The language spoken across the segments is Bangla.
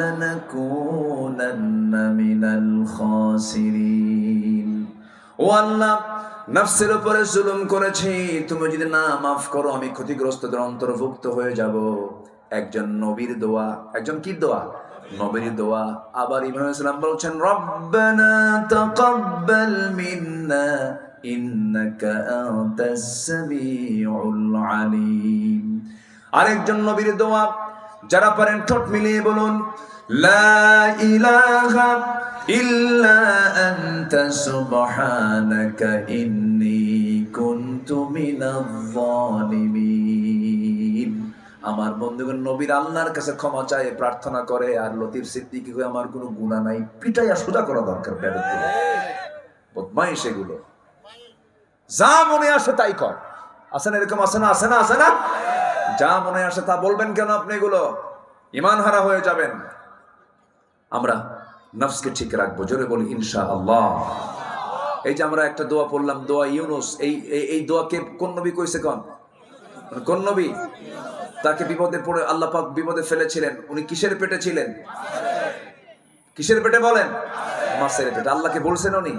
لنكونن من الخاسرين ও আল্লাহ নফসের উপরে জুলুম করেছি, তুমি যদি না মাফ করো আমি ক্ষতিগ্রস্তদের অন্তর্ভুক্ত হয়ে যাব। একজন নবীর দোয়া, একজন কি দোয়া? নবীর দোয়া। আবার ইব্রাহিম আলাইহিস সালাম বলছেন রব্বানা তাকাব্বাল মিন্না ইন্নাকা আনতাস সামিউল আলিম। আরেকজন নবীর দোয়া, যারা পারেন ঠোঁট মিলিয়ে বলুন লা ইলাহা ইল্লা আনতা সুবহানাকা ইন্নী কুনতু মিনাজ জালিমিন। আমার বন্ধুগণ নবীর আল্লাহর কাছে ক্ষমা চায়, প্রার্থনা করে, আর লতিফ সিদ্দিকী কই আমার কোনো গুনাহ নাই, পিটাইয়া সোজা করা দরকার। বেদগুলো বদমাইশ, এগুলো যা মনে আসে তাই কর। আছে না এরকম? আছে না? আছে না? আছে না? যা মনে আসে তা বলবেন কেন আপনি? এগুলো ঈমান হারা হয়ে যাবেন। আমরা নফসকে ঠিক রাখবো, জোরে বলি ইনশাআল্লাহ। এই যে আমরা একটা দোয়া পড়লাম, দোয়া ইউনুস, এই দোয়াকে কোন নবী কইছে? কোন নবী? তাকে বিপদে পড়ে আল্লাহ পাক বিপদে ফেলেছিলেন। উনি কিসের পেটে ছিলেন? কিসের পেটে বলেন? মাছের পেটে। আল্লাহকে বলছেন উনি?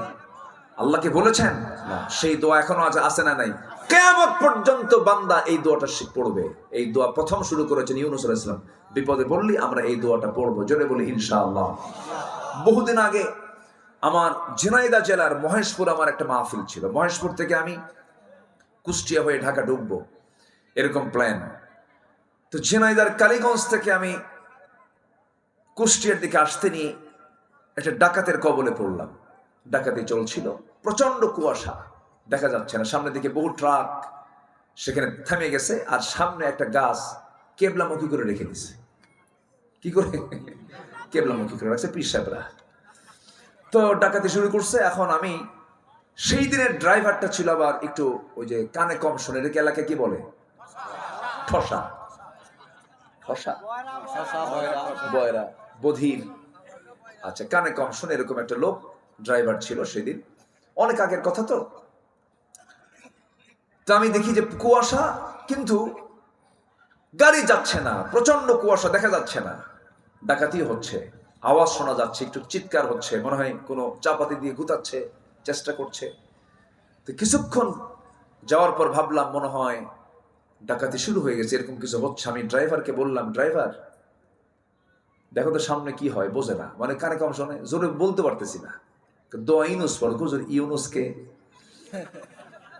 আল্লাহকে বলেছেন না। সেই দোয়া এখনো আছে না নাই? কিয়ামত পর্যন্ত বান্দা এই দোয়াটা পড়বে। এই দোয়া প্রথম শুরু করেছেন ইউনুস আলাইহিস সালাম। বিপদে পড়লি আমরা এই দোয়াটা পড়বো, জোরে বলি ইনশাআল্লাহ। বহুদিন আগে আমার ঝিনাইদহ জেলার মহেশপুর আমার একটা মাহফিল ছিল। মহেশপুর থেকে আমি কুষ্টিয়া হয়ে ঢাকা ঢুকবো, এরকম প্ল্যান। তো ঝিনাইদহর কালীগঞ্জ থেকে আমি কুষ্টিয়ার দিকে আসতে নিয়ে একটা ডাকাতের কবলে পড়লাম। ডাকাতি চলছিল, প্রচন্ড কুয়াশা, দেখা যাচ্ছে না সামনের দিকে। বহু ট্রাক সেখানে থেমে গেছে, আর সামনে একটা গাছ কেবলামুখী করে রেখে দিছে। কি করে কেবলামুখী করে রাখছে পীর সাহেবরা। তো ডাকাতি শুরু করছে। এখন আমি সেই দিনের ড্রাইভারটা ছিল আবার একটু ওই যে কানে কম শোনে, এটাকে এলাকায় কি বলে? ঠসা, ঠসা, বয়রা, বধির। আচ্ছা, কানে কম শোনে এরকম একটা লোক ড্রাইভার ছিল সেদিন, অনেক আগের কথা। তো আমি দেখি যে কুয়াশা, কিন্তু গাড়ি যাচ্ছে না, প্রচন্ড কুয়াশা, দেখা যাচ্ছে না। ডাকাতি হচ্ছে, আওয়াজ শোনা যাচ্ছে, একটু চিৎকার হচ্ছে, মনে হয় কোনো চাপাতি দিয়ে গুতাচ্ছে, চেষ্টা করছে। তো কিছুক্ষণ যাওয়ার পর ভাবলাম মনে হয় ডাকাতি শুরু হয়ে গেছে, এরকম কিছু হচ্ছে। আমি ড্রাইভারকে বললাম, ড্রাইভার দেখো তো সামনে কি হয়। বোঝে না, মানে কানে কম শোনে, জোরে বলতে পারতেছি না। দোয়া ইউনুস পড়ো, ইউনুসকে,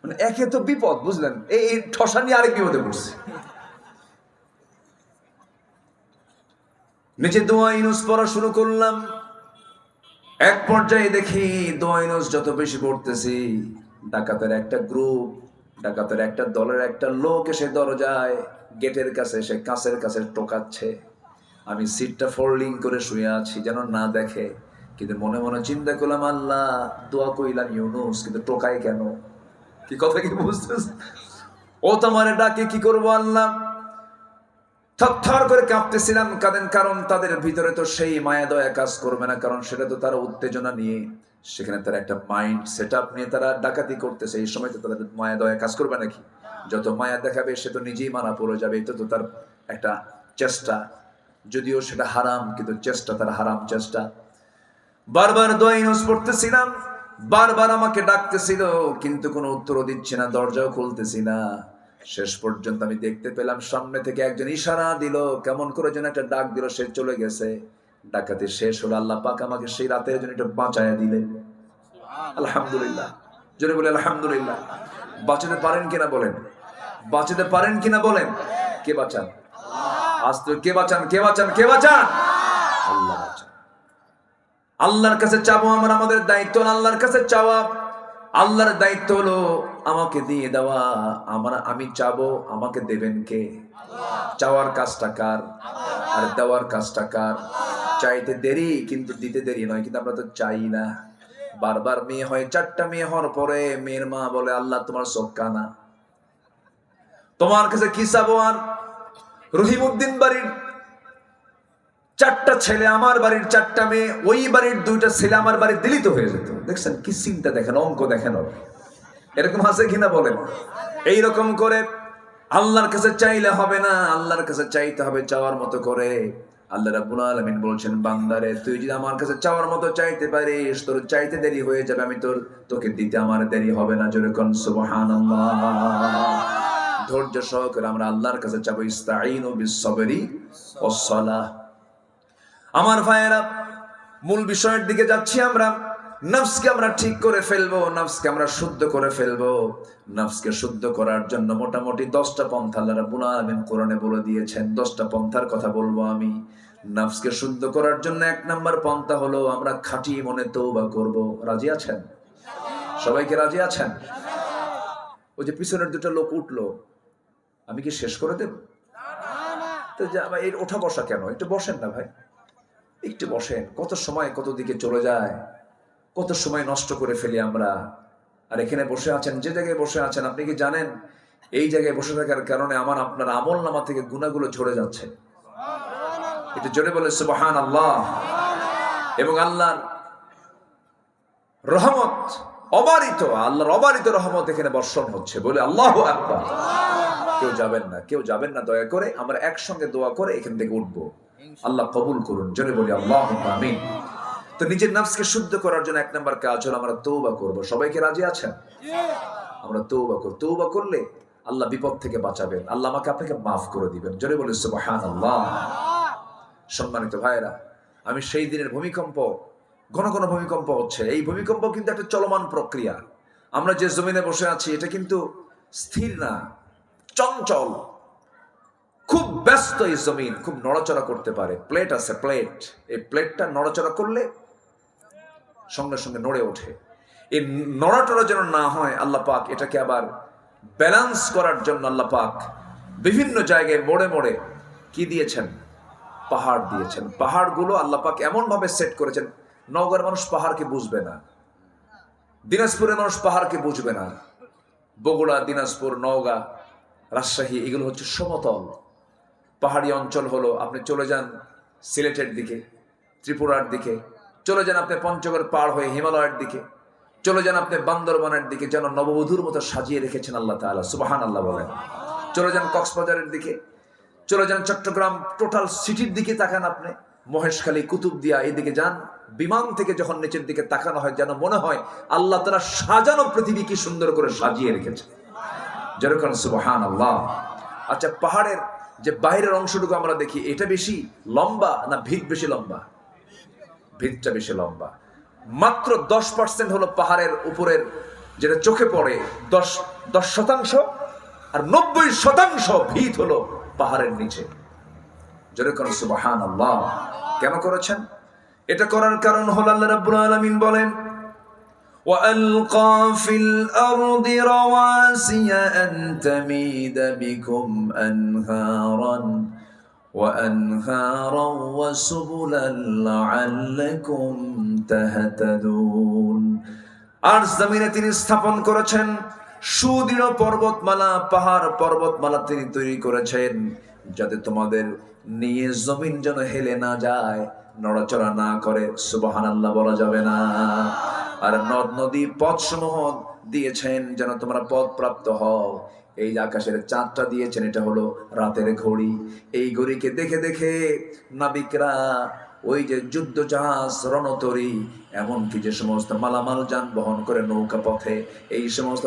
মানে একে তো বিপদ, বুঝলেন, এই ঠসা নিয়ে আরেক বিপদে পড়ছে। নিচে দোয়া ইউনুস পড়া শুরু করলাম। এক পর্যায়ে দেখি দোয়া ইউনুস যত বেশি পড়তেছি, ডাকাতের একটা গ্রুপ, ডাকাতের একটা দলের একটা লোক এসে দরজায় গেটের কাছে এসে কাছের কাছে টোকাচ্ছে। আমি সিটটা ফোল্ডিং করে শুয়ে আছি যেন না দেখে, কিন্তু মনে মনে চিন্তা করলাম আল্লাহ দোয়া কইলাম ইউনুস, কিন্তু টোকাই কেন? কি কথা কি বুঝতেছ? ও তোমারে ডাকে, কি করবো আল্লাহ? থরথর করে কাঁপতেছিলাম। কারণ তাদের ভিতরে তো সেই মায়া দয়া কাজ করবে না, কারণ সেটা তো তারা উত্তেজনা নিয়ে, সেখানে তারা একটা মাইন্ড সেট আপ নিয়ে তারা ডাকাতি করতেছে। এই সময় তো তাদের মায়া দয়া কাজ করবে নাকি? যত মায়া দেখাবে সে তো নিজেই মানা পড়ে যাবে। এটা তো তার একটা চেষ্টা, যদিও সেটা হারাম, কিন্তু চেষ্টা তার হারাম চেষ্টা। বারবার দোয়া ইউনুস পড়তেছিলাম, বারবার আমাকে ডাকতেছিল, কিন্তু কোনো উত্তরও দিচ্ছে না, দরজাও খুলতেছি না। শেষ পর্যন্ত আমি দেখতে পেলাম সামনে থেকে একজন ইশারা দিল, কেমন করে যেন একটা ডাক দিল, সে চলে গেছে। ডাকাতি শেষ হলো। আল্লাহ পাক আমাকে সেই রাতের জন্য একটু বাঁচায়া দিলেন। আলহামদুলিল্লাহ, জোরে বলে আলহামদুলিল্লাহ। বাঁচাতে পারেন কিনা বলেন? বাঁচাতে পারেন কিনা বলেন? কে বাঁচান? আজ তো কে বাঁচান? কে বাঁচান? কে বাঁচান? আল্লাহ বাঁচান। আল্লাহর কাছে চাবো আমরা, আমাদের দায়িত্ব আল্লাহর কাছে চাওয়া। আল্লাহর দায়িত্ব হলো আমাকে দিয়ে দেওয়া। আমি চাবো, আমাকে দেবেন কে? চাওয়ার কাজটা কার আর দেওয়ার কাজটা কার? চাইতে দেরি কিন্তু দিতে দেরি নয়, কিন্তু আমরা তো চাই না। বারবার মেয়ে হয়, 4টা মেয়ে হওয়ার পরে মেয়ের মা বলে আল্লাহ তোমার চোখ কানা, তোমার কাছে কি চাবো? আর রহিমউদ্দিন বাড়ির 4টা ছেলে, আমার বাড়ির 4টা মেয়ে, ওই বাড়ির 2টা ছেলে আমার বাড়ির দিলিত হয়ে যেত। দেখছেন কি চিন্তা, দেখেন অঙ্ক দেখেন, এরকম আছে কিনা বলেন? এইরকম করে আল্লাহর কাছে চাইলে হবে না, আল্লাহর কাছে চাইতে হবে চাওয়ার মতো করে। আল্লাহ রাব্বুল আলামিন বলছেন, বান্দারে তুই যদি আমার কাছে চাওয়ার মতো চাইতে পারিস, তোর চাইতে দেরি হয়ে যাবে, আমি তোকে দিতে আমার দেরি হবে না। জোরে কোন সুবহানাল্লাহ। ধৈর্য সহকারে আমরা আল্লাহর কাছে চাবো, ইস্তাঈনু বিস-সাবরি ওয়াস-সালাহ। আমার ভাইয়েরা, মূল বিষয়ের দিকে যাচ্ছি আমরা। নফসকে আমরা ঠিক করে ফেলবো, নফসকে আমরা শুদ্ধ করে ফেলবো। নফসকে শুদ্ধ করার জন্য মোটামুটি 10টা পন্থা আল্লাহ রাব্বুল আলামিন কোরআনে বলে দিয়েছেন। 10টা পন্থার কথা বলবো আমি। নফসকে শুদ্ধ করার জন্য 1 নাম্বার পন্থা হলো আমরা খাঁটি মনে তওবা করব। রাজি আছেন? সবাইকে রাজি আছেন? ওই যে পিছনের দুটো লোক উঠলো, আমি কি শেষ করে দেব? তো এই ওঠা বসা কেন? একটু বসেন না ভাই, একটু বসেন। কত সময় কত দিকে চলে যায়, কত সময় নষ্ট করে ফেলি আমরা। আর এখানে বসে আছেন, যে জায়গায় বসে আছেন, আপনি কি জানেন এই জায়গায় বসে থাকার কারণে আমার আপনার আমল নামা থেকে গুনাহগুলো ঝরে যাচ্ছে? একটু জোরে বলে সুবহানাল্লাহ। এবং আল্লাহর রহমত অবারিত, আল্লাহর অবারিত রহমত এখানে বর্ষণ হচ্ছে, বলে আল্লাহু আকবার। কেউ যাবেন না, কেউ যাবেন না, দয়া করে আমরা একসঙ্গে দোয়া করে এখান থেকে উঠবো। আল্লাহ কবুল করুন, জোরে বলি আল্লাহুম্মা আমিন। তো নিজের নফসকে শুদ্ধ করার জন্য 1 নাম্বার কাজ হলো আমরা তওবা করব। সবাইকে রাজি আছেন? আমরা তওবা করব। তওবা করলে আল্লাহ বিপদ থেকে বাঁচাবেন, আল্লাহ আমাকে আপনাকে মাফ করে দিবেন। জোরে বলি সুবহানাল্লাহ। সম্মানিত ভাইরা, আমি সেই দিনের ভূমিকম্প, ঘন ঘন ভূমিকম্প হচ্ছে, এই ভূমিকম্প কিন্তু একটা চলমান প্রক্রিয়া। আমরা যে জমিনে বসে আছি এটা কিন্তু স্থির না, চঞ্চল, খুব ব্যস্ত। এই জমিন খুব নড়াচড়া করতে পারে। প্লেট আছে, প্লেট, এই প্লেটটা নড়াচড়া করলে সঙ্গে সঙ্গে নড়ে ওঠে। এই নড়াচড়া যেন না হয়, আল্লাহ পাক এটাকে আবার ব্যালেন্স করার জন্য আল্লাহ পাক বিভিন্ন জায়গায় মোড়ে মোড়ে কি দিয়েছেন? পাহাড় দিয়েছেন। পাহাড়গুলো আল্লাহ পাক এমন ভাবে সেট করেছেন, নওগাঁর মানুষ পাহাড়কে বুঝবে না, দিনাজপুরের মানুষ পাহাড়কে বুঝবে না। বগুড়া, দিনাজপুর, নওগাঁ, রাজশাহী এগুলো হচ্ছে সমতল। পাহাড়ি অঞ্চল হলো, আপনি চলে যান সিলেটের দিকে, ত্রিপুরার দিকে, চলে যান আপনি পঞ্চগড় পার হয়ে হিমালয়ের দিকে, চলে যান আপনি বান্দরবানের দিকে, যেন নববধূর মতো সাজিয়ে রেখেছেন আল্লাহ তাআলা, সুবহানাল্লাহ বলেন। চলে যান কক্সবাজারের দিকে, চলে যান চট্টগ্রাম, টোটাল সিটির দিকে তাকান আপনি, মহেশখালী, কুতুবদিয়া, এইদিকে যান। বিমান থেকে যখন নিচের দিকে তাকানো হয়, যেন মনে হয় আল্লাহ তাআলা সাজানো পৃথিবী কি সুন্দর করে সাজিয়ে রেখেছে। যেরকম সুবহানাল্লাহ। আচ্ছা, পাহাড়ের যে বাইরের অংশটুকু আমরা দেখি, এটা বেশি লম্বা না ভিত বেশি লম্বা? ভিতটা বেশি লম্বা। মাত্র 10% হলো পাহাড়ের উপরের, যেটা চোখে পড়ে 10%, আর 90% ভিত হলো পাহাড়ের নিচে। যেরকম সুবহানাল্লাহ। কেন করেছেন? এটা করার কারণ হলো আল্লাহ রাব্বুল আলামিন বলেন, وَأَلْقَى فِي الْأَرْضِ رَوَاسِيَ أَن تَمِيدَ بِكُمْ أَنْهَارًا وَسُبُلًا لَعَلَّكُمْ تَهْتَدُونَ। আর জমিনে তিনি স্থাপন করেছেন সুদৃঢ় পর্বতমালা, পাহাড় পর্বতমালা তিনি তৈরি করেছেন, যাতে তোমাদের নিয়ে জমিন যেন হেলে না যায়, নড়াচড়া না করে। সুবহানাল্লাহ বলা যাবে না। আর নদ নদী পথসমূহ দিয়েছেন যেন তোমরা পথ প্রাপ্ত হও। এই আকাশের চাঁদটা দিয়েছেন, এটা হলো রাতের ঘড়ি। এই ঘড়িকে দেখে দেখে নাবিকরা ওই যে যুদ্ধ জাহাজ, রণতরী, এমনকি যে সমস্ত মালামাল যান বহন করে নৌকা পথে, এই সমস্ত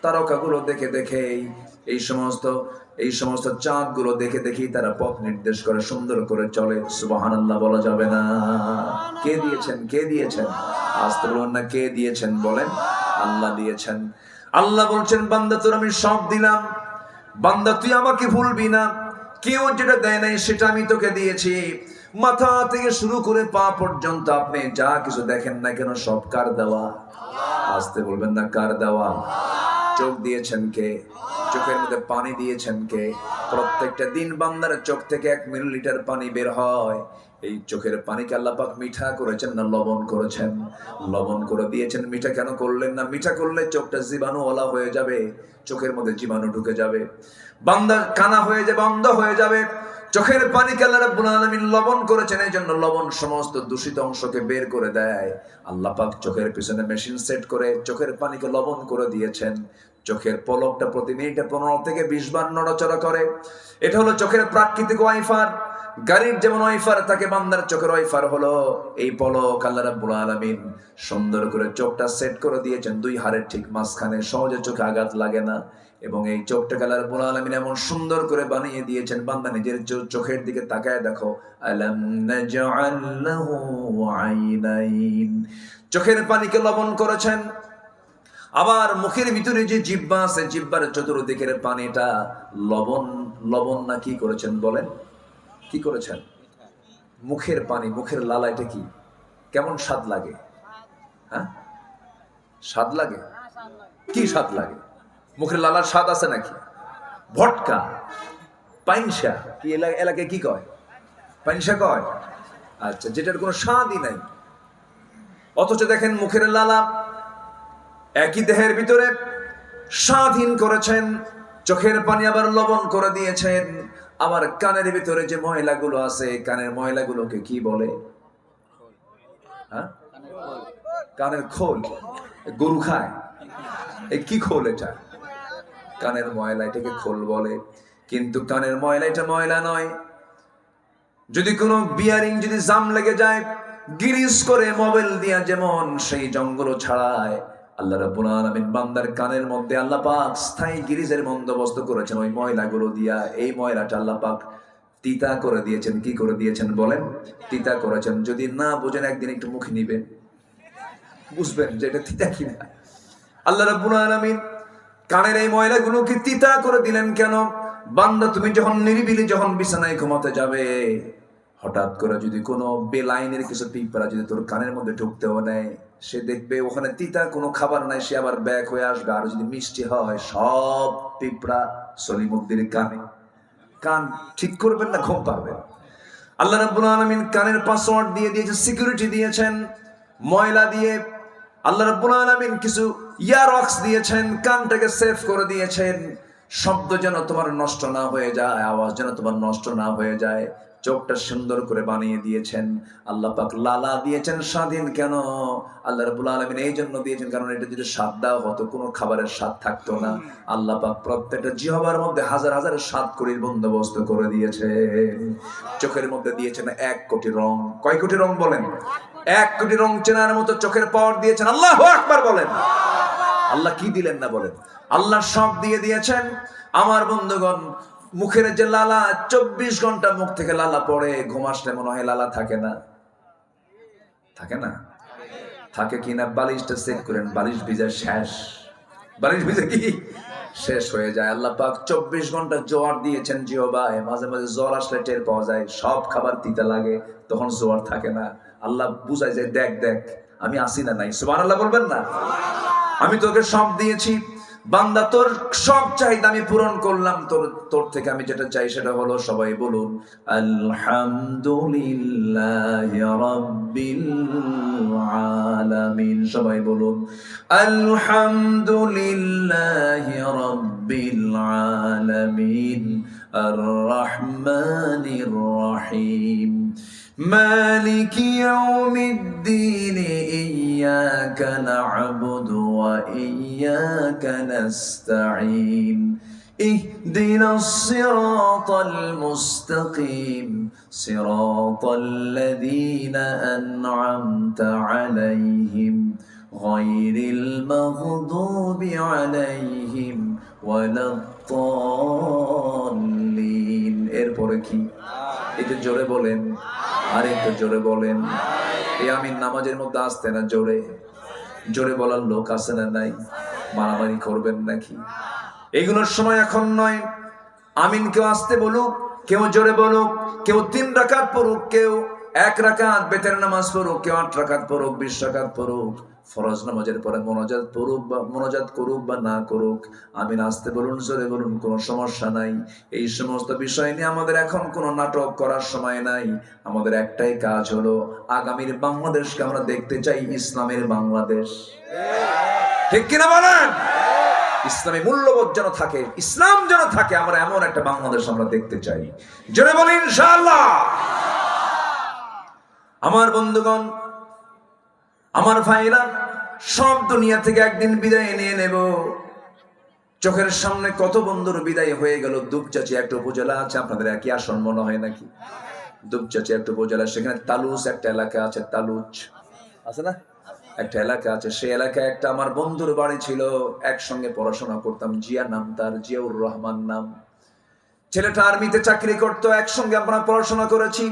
তারকাগুলো দেখে দেখে, এই সমস্ত চাঁদগুলো দেখে দেখেই তারা পথ নির্দেশ করে, সুন্দর করে চলে। সুবহানাল্লাহ বলা যাবে না। কে দিয়েছেন? কে দিয়েছেন? আসতে বলুন না, কে দিয়েছেন বলেন? আল্লাহ দিয়েছেন। আল্লাহ বলছেন, বান্দা তোর আমি সব দিলাম, বান্দা তুই আমাকে ভুলবি না। কেউ যেটা দেয় নাই সেটা আমি তোকে দিয়েছি। মাথা থেকে শুরু করে পা পর্যন্ত আপনি যা কিছু দেখেন না কেন, সব কার দেওয়া? আসতে বলবেন না, কার দেওয়া? চোখ দিয়েছেন কে? চোখের মধ্যে পানি দিয়েছেন কে? প্রত্যেকটা দিন বান্দার চোখ থেকে 1 মিলিলিটার পানি বের হয়। এই চোখের পানিকে আল্লাহ পাক মিঠা করেছেন না লবণ করেছেন? লবণ করে দিয়েছেন। মিঠা কেন করলেন না? মিঠা করলে চোখটা জীবাণুওয়ালা হয়ে যাবে, চোখের মধ্যে জীবাণু ঢুকে যাবে, বান্দা কানা হয়ে যাবে, অন্ধ হয়ে যাবে। চোখের পানিকে আল্লাহ রাব্বুল আলামিন লবণ করেছেন, এই জন্য লবণ সমস্ত দূষিত অংশকে বের করে দেয়। আল্লাহ পাক চোখের পিছনে মেশিন সেট করে চোখের পানিকে লবণ করে দিয়েছেন। চোখের পলকটা প্রতি মিনিটে 15 থেকে 20 বার নড়াচড়া করে। এটা হলো চোখের প্রাকৃতিক ওয়াইফার। গাড়ির যেমন ওয়াইফার থাকে, বান্দার চোখের ওয়াইফার হলো এই পলক। আল্লাহ রাব্বুল আলামিন সুন্দর করে চোখটা সেট করে দিয়েছেন দুই হাড়ের ঠিক মাঝখানে, সহজে চোখে আঘাত লাগে না। এবং এই চোখটাকে আল্লাহ রাব্বুল আলামিন এমন সুন্দর করে বানিয়ে দিয়েছেন, বান্দা নিজের চোখের দিকে তাকায় দেখো, আলাম নাজআল লাহু আইনাইন, চোখের পানিকে লবণ করেছেন। আবার মুখের ভিতরে যে জিহ্বা আছে, জিহ্বার চতুর্দিকের পানিটা লবণ, লবণ না কি করেছেন বলেন, কি করেছেন? মুখের পানি, মুখের লালা, এটা কি কেমন স্বাদ লাগে? হ্যাঁ, স্বাদ লাগে? কি স্বাদ লাগে? মুখের লালার স্বাদ আছে নাকি? ভটকা, পাইনসা, কি এলাকায় কি কয়? পাইনসা কয়? আচ্ছা, যেটার কোনো স্বাদই নাই। অথচ দেখেন মুখের লালা একই দেহের ভিতরে স্বাধীন করেছেন, চোখের পানি আবার লবণ করে দিয়েছেন। আবার কানের ভিতরে যে ময়লাগুলো আছে, কানের ময়লাগুলোকে কি বলে? হ্যাঁ, কানের খোল। গরু খায়, এই কি খোল? এটা কানের ময়লা, এটাকে খোল বলে। কিন্তু কানের ময়লা এটা ময়লা নয়। যদি কোনো বিয়ারিং যদি জাম লেগে যায়, গিরিস করে মোবাইল দিয়া যেমন সেই জঙ্গল ছাড়ায়, আল্লাহ রাব্বুল আলামিন বান্দার কানের মধ্যে আল্লাহ পাক স্থায়ী গিরিজের বন্দোবস্ত করেছেন ওই ময়লাগুলো দিয়া। এই ময়লাটা আল্লাহ পাক তিতা করে দিয়েছেন। কি করে দিয়েছেন বলেন? তিতা করেছেন। যদি না বুঝেন একদিন একটু মুখে নিবেন, বুঝবেন যে এটা তিতা কিনা। আল্লাহ রাব্বুল আলামিন কানের এই ময়লাগুলোকে তিতা করে দিলেন কেন? বান্দা তুমি যখন নিরিবিলি যখন বিছানায় ঘুমাতে যাবে, হঠাৎ করে যদি কোনো বেলাইনের কিছু পিঁপড়া যদি তোর কানের মধ্যে ঢুকতেও নেয়, সে দেখবে ওখানে তিতা কোনো খাবার নাই, সে আবার ব্যাক হয়ে আসবে। আর যদি মিষ্টি হয়, সব পিঁপড়া সলিমুদ্দির কানে। কান ঠিক করবেন না ঘুম পারবেন। আল্লাহ রাব্বুল আলামিন কানের পাসওয়ার্ড দিয়ে দিয়েছেন, সিকিউরিটি দিয়েছেন ময়লা দিয়ে। আল্লাহ রাব্বুল আলামিন কিছু ইয়ারক্স দিয়েছেন, কানটাকে সেভ করে দিয়েছেন, শব্দ যেন তোমার নষ্ট না হয়ে যায়, আওয়াজ যেন তোমার নষ্ট না হয়ে যায়। চোখটা সুন্দর করে বানিয়ে দিয়েছেন। আল্লাহ পাক লালা দিয়েছেন স্বাধীন কেন? আল্লাহ রাব্বুল আলামিন এই জন্য দিয়েছেন, কারণ এটা যদি স্বাদ দেওয়া হতো কোনো খাবারের স্বাদ থাকতো না। আল্লাহ পাক প্রত্যেকটা জিহ্বার মধ্যে হাজার হাজার স্বাদ করির বন্দোবস্ত করে দিয়েছেন। চোখের মধ্যে দিয়েছেন 1 কোটি রং। কয় কোটি রং বলেন? 1 কোটি রং চেনার মতো চোখের পাওয়ার দিয়েছেন। আল্লাহু আকবার বলেন। আল্লাহ কি দিলেন না বলেন? আল্লাহ সব দিয়ে দিয়েছেন। আমার বন্ধুগণ, মুখের যে লালা, 24 ঘন্টা মুখ থেকে লালা পড়ে, ঘুম আসলে মনে হয় লালা থাকে না? থাকে না? থাকে কিনা বালিশটা চেক করেন, বালিশ ভিজা শেষ। বালিশ ভিজা কি শেষ হয়ে যায়। আল্লাহ পাক 24 ঘন্টা জোয়ার দিয়েছেন জিহ্বায়। মাঝে মাঝে জ্বর আসলে টের পাওয়া যায়, সব খাবার তিতা লাগে, তখন জোয়ার থাকে না। আল্লাহ বুঝায় যে দেখ দেখ আমি আসি না নাই। সুবহানাল্লাহ বলবেন না? আমি তোকে সব দিয়েছি বান্দা, তোর সব চাহিদা আমি পূরণ করলাম। তোর থেকে আমি যেটা চাই সেটা হলো, সবাই বলুন আলহামদুলিল্লাহি রাব্বিল আলামিন। সবাই বলুন আলহামদুলিল্লাহি রাব্বিল আলামিন আর রহমানির রহিম مالك يوم الدين إياك نعبد وإياك نستعين اهدنا الصراط المستقيم صراط الذين أنعمت عليهم غير المغضوب عليهم ولا الضالين। এরপরে কি? একটু জোরে বলেন, আর একটু জোরে বলেন। এই আমিন নামাজের মধ্যে আসতে না, জোরে জোরে বলার লোক আছে না নাই? মারামারি করবেন নাকি? এগুলোর সময় এখন নয়। আমিন কেউ আসতে বলুক, কেউ জোরে বলুক, কেউ 3 রাকাত পড়ুক, কেউ 1 রাকাত বেতের নামাজ পড়ুক, কেউ 8 রাকাত পড়ুক, 20 রাকাত পড়ুক, ফরজ নামাজের পরে মোনাজাত পড়ুক বা মোনাজাত করুক বা না করুক, আমিন আসতে বলুন, জোরে বলুন, কোনো সমস্যা নাই। এই সমস্ত বিষয় নিয়ে আমাদের এখন কোনো নাটক করার সময় নাই। আমাদের একটাই কাজ হলো, আগামীর বাংলাদেশকে আমরা দেখতে চাই ইসলামের বাংলাদেশ। ঠিক কিনা বলেন? ইসলামী মূল্যবোধ যেন থাকে, ইসলাম যেন থাকে, আমরা এমন একটা বাংলাদেশ আমরা দেখতে চাই। জোরে বলি ইনশাআল্লাহ। আমার বন্ধুগণ, আমার ভাইরা, সব দুনিয়া থেকে একদিন বিদায় নিয়ে নেব। চোখের সামনে কত বন্ধুর বিদায় হয়ে গেল। দুপচাচি একটা উপজেলা আছে, আপনাদের একই আসন মনে হয় নাকি? দুপচাচিয়া একটা উপজেলা, সেখানে তালুচ একটা এলাকা আছে, তালুচ আছে না, একটা এলাকা আছে। সেই এলাকায় একটা আমার বন্ধুর বাড়ি ছিল, একসঙ্গে পড়াশোনা করতাম। জিয়া নাম তার, জিয়াউর রহমান নাম। ছেলেটা আর্মিতে চাকরি করতো, একসঙ্গে আমরা পড়াশোনা করেছি,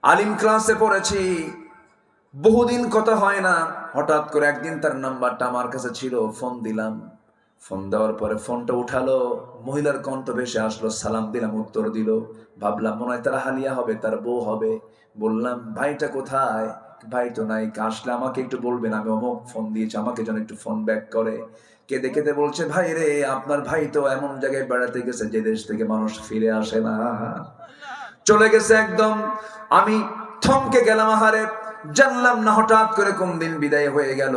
আলিম ক্লাসে পড়েছি, বহুদিন কথা হয় না। হঠাৎ করে একদিন তার নাম্বারটা আমার কাছে ছিল, ফোন দিলাম। ফোন দেওয়ার পরে ফোনটা উঠালো, মহিলার কণ্ঠ ভেসে আসলো, সালাম দিলাম, উত্তর দিল। ভাবলাম মনে হয় তার হালিয়া হবে, তার বউ হবে। বললাম ভাইটা কোথায়? ভাই তো নাই, আসলে আমাকে একটু বলবেন, আমি অমুক ফোন দিয়েছি, আমাকে যেন একটু ফোন ব্যাক করে। কেঁদে কেঁদে বলছে, ভাই রে, আপনার ভাই তো এমন জায়গায় বেড়াতে গেছে যে দেশ থেকে মানুষ ফিরে আসে না, চলে গেছে একদম। আমি থমকে গেলাম, আহারে, জানলাম না হঠাৎ করে কোন দিন বিদায় হয়ে গেল।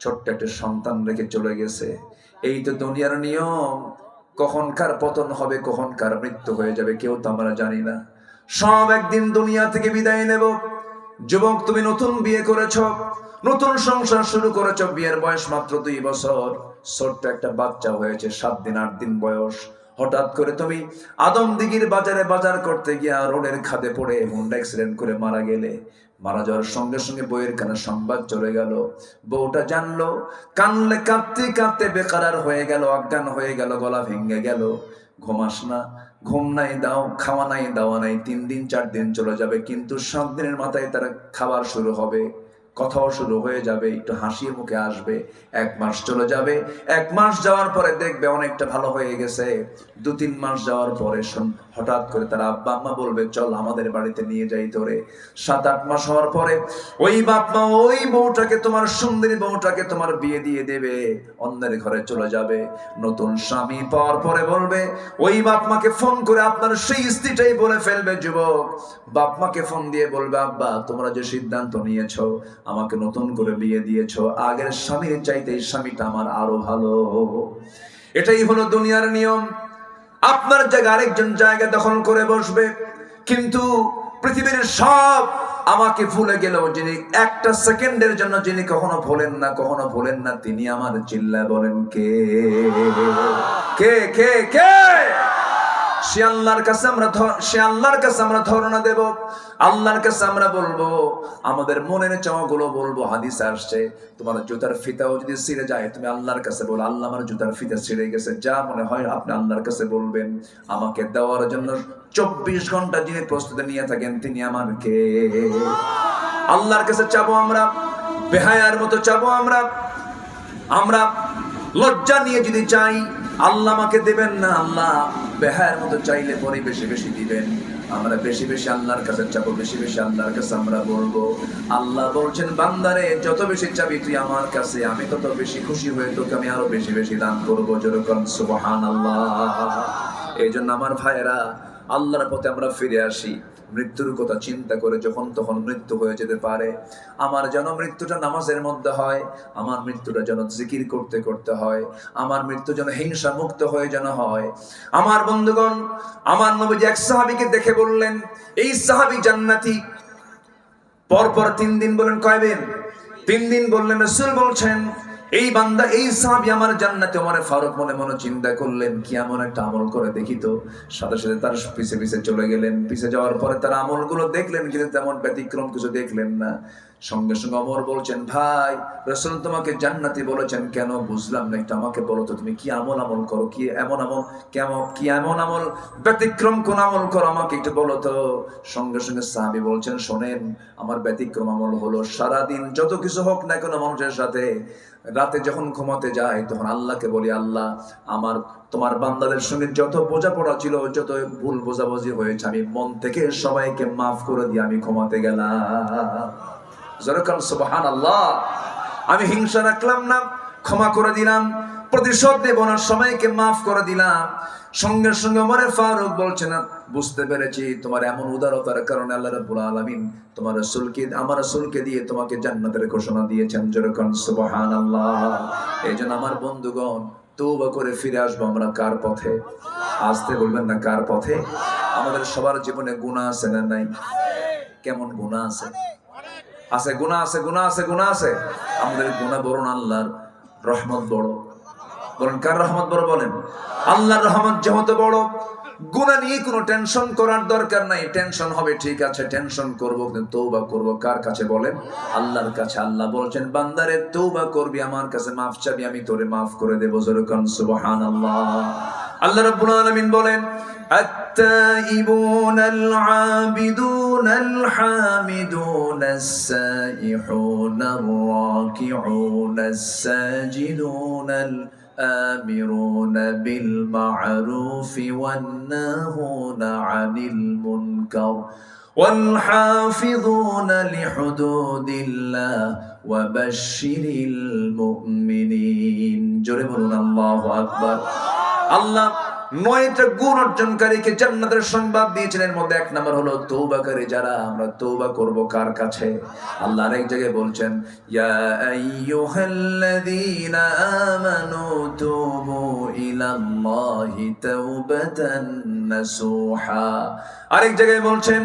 ছোট্ট একটা সন্তান রেখে চলে গেছে। এই তো দুনিয়ার নিয়ম, কখন কার পতন হবে, কখন কার মৃত্যু হয়ে যাবে কেউ তো আমরা জানি না। সব একদিন দুনিয়া থেকে বিদায় নেব। যুবক, তুমি নতুন বিয়ে করেছ, নতুন সংসার শুরু করেছ, বিয়ের বয়স মাত্র 2 বছর, ছোট্ট একটা বাচ্চা হয়েছে 7 দিন 8 দিন বয়স। হঠাৎ করে তুমি আদমদিঘির বাজারে বাজার করতে গিয়া রোডের খাদে পড়ে হুন্ডা অ্যাক্সিডেন্ট করে মারা গেলে। মারা যাওয়ার সঙ্গে সঙ্গে বউয়ের কানে সংবাদ চলে গেল। বউটা জানলো, কানলে কাঁদতে কাঁদতে বেকারার হয়ে গেল, অজ্ঞান হয়ে গেল, গলা ভেঙে গেল। ঘুমাস না, ঘুম নাই, দাও খাওয়া নাই, দাওয়া নাই, 3 দিন 4 দিন চলে যাবে, কিন্তু 7 দিনের মাথায় তার খাবার শুরু হবে, কথাও শুরু হয়ে যাবে, একটু হাসি মুখে আসবে। 1 মাস চলে যাবে, 1 মাস যাওয়ার পরে দেখবে অনেকটা ভালো হয়ে গেছে। 2-3 মাস যাওয়ার পরে হঠাৎ করে তার আব্বা আম্মা বলবে, চল আমাদের বাড়িতে নিয়ে যাই তোরে। 7-8 মাস হওয়ার পরে ওই বাপ মা ওই বউটাকে, তোমার সুন্দরী বউটাকে তোমার বিয়ে দিয়ে দেবে, অন্যের ঘরে চলে যাবে। নতুন স্বামী পাওয়ার পরে বলবে, ওই বাপ মাকে ফোন করে আপনার সেই স্ত্রীটাই বলে ফেলবে। যুবক, বাপ মাকে ফোন দিয়ে বলবে, আব্বা তোমরা যে সিদ্ধান্ত নিয়েছো, আমাকে নতুন করে বিয়ে দিয়েছো, আগের স্বামীর চাইতে এই স্বামীটা আমার আরো ভালো। এটাই হলো দুনিয়ার নিয়ম। আপনার জায়গা আরেকজন জায়গা দখল করে বসবে, কিন্তু পৃথিবীর সব আমাকে ভুলে গেলেও যিনি একটা সেকেন্ডের জন্য যিনি কখনো ভোলেন না, কখনো ভোলেন না, তিনি আমার। চিল্লায় বলেন কে? কে কে কে? সে আল্লাহর কাছে আমরা ধর্ণা দেব, আল্লাহর কাছে আমরা বলবো, আমাদের মনের চাওয়াগুলো বলবো। হাদিসে আসছে, তোমার জুতার ফিতাও যদি ছিঁড়ে যায়, তুমি আল্লাহর কাছে বলো, আল্লাহ আমার জুতার ফিতা ছিঁড়ে গেছে। যা মনে হয় আপনি আল্লাহর কাছে বলবেন। আমাকে দেওয়ার জন্য 24 ঘন্টা যিনি প্রস্তুতি নিয়ে থাকেন, তিনি আমার কে? আল্লাহর কাছে চাবো আমরা, বেহায়ার মতো চাবো আমরা লজ্জা নিয়ে যদি চাই, আল্লাহ আমাকে দেবেন না। আল্লাহ বেহায়ার মতো চাইলে পরে বেশি বেশি দিবেন। আমরা বেশি বেশি আল্লাহর কাছে চাবো, বেশি বেশি আল্লাহর কাছে আমরা বলবো। আল্লাহ বলছেন, বান্দারে যত বেশি চাবি তুই আমার কাছে, আমি তত বেশি খুশি হয়ে তোকে আমি আরো বেশি বেশি দান করবো। যেরকম সুবহানাল্লাহ। এই জন্য আমার ভাইয়েরা, আল্লাহর পথে আমরা ফিরে আসি। মৃত্যুর কথা চিন্তা করে যখন তখন মৃত্যু হয়ে যেতে পারে। আমার যেন মৃত্যুটা নামাজের মধ্যে হয়, আমার মৃত্যুটা যেন জিকির করতে করতে হয়, আমার মৃত্যু যেন হিংসা মুক্ত হয়ে যেন হয়। আমার বন্ধুগণ, আমার নবীজি এক সাহাবীকে দেখে বললেন, এই সাহাবী জান্নাতি। পরপর 3 দিন বলেন, কয়দিন? 3 দিন বললেন। রাসূল বলছেন, এই বান্দা, এই সাহাবী আমার জান্নাতে। ওমর ফারুক মনে মনে চিন্তা করলেন, কি এমন একটা আমল করে দেখি তো। সাথে সাথে তার পিছে পিছে চলে গেলেন। পিছে যাওয়ার পরে তার আমলগুলো দেখলেন, কিন্তু তেমন ব্যতিক্রম কিছু দেখলেন না। সঙ্গে সঙ্গে ওমর বলছেন, ভাই, রাসূল তোমাকে জান্নাতি বলেছেন কেন? বুঝলাম না, একটু আমাকে বলো তো, তুমি কি আমল করো, কি এমন আমল, কি এমন আমল, ব্যতিক্রম কোন আমল করো, আমাকে একটু বলো তো। সঙ্গে সঙ্গে সাহাবী বলছেন, শোনেন, আমার ব্যতিক্রম আমল হলো, সারাদিন যত কিছু হোক না কেন মানুষের সাথে, রাতে যখন ঘুমাতে যায় তখন আল্লাহকে বলি, আল্লাহ, আমার তোমার বান্দাদের সঙ্গে যত বোঝাপড়া ছিল, যত ভুল বোঝাবুঝি হয়েছে, আমি মন থেকে সবাইকে মাফ করে দিয়ে আমি ঘুমাতে গেলাম। যেরকম সুবহানাল্লাহ। আমি হিংসা রাখলাম না, ক্ষমা করে দিলাম, প্রতিশোধ নেব না, সবাইকে মাফ করে দিলাম। সঙ্গে সঙ্গে ওমর ফারুক বলছেন, বুঝতে পেরেছি, তোমার এমন উদারতার কারণে আল্লাহ রাব্বুল আলামিন তোমার রাসূলকে, আমার রাসূলকে দিয়ে তোমাকে জান্নাতের ঘোষণা দিয়েছেন। যেরকম সুবহানাল্লাহ। এইজন্য আমার বন্ধুগণ, তওবা করে ফিরে আসবো আমরা কার পথে? আসতে বলবেন না, কার পথে? আমাদের সবার জীবনে গুনাহ আছে না নাই? কেমন গুনাহ আছে? আছে, গুনাহ আছে, গুনাহ আছে, গুনাহ আছে। আমাদের গুনাহ বড় না আল্লাহর রহমত বড়? বলেন, কার রহমত বড়? বলেন, আল্লাহর রহমত যেহেতু বড়, গুনাহ নিয়ে কোনো টেনশন করার দরকার নাই। টেনশন হবে ঠিক আছে, টেনশন করব কিন্তু তওবা করব কার কাছে বলেন? আল্লাহর কাছে। আল্লাহ বলছেন বান্দারে তওবা করবি, আমার কাছে মাফ চাবি, আমি তোরে মাফ করে দেব। জোরে কোন সুবহানাল্লাহ। আল্লাহ রাব্বুল আলামিন বলেন التائبون العابدون الحامدون السائحون الراكعون الساجدون الآمرون بالمعروف والناهون عن المنكر والحافظون لحدود الله وبشر المؤمنين جربنا الله أكبر الله 9টা গুণ অর্জনকারীকে জান্নাতের সংবাদ দিয়েছেন। এর মধ্যে 1 নম্বর হলো তওবাকারী যারা। আমরা তওবা করব কার কাছে? আল্লাহ আরেক জায়গায় বলছেন ইয়া আইয়ুহাল্লাযীনা আমানু তুবু ইলাল্লাহি তাওবাতান নাসুহা। আরেক জায়গায় বলছেন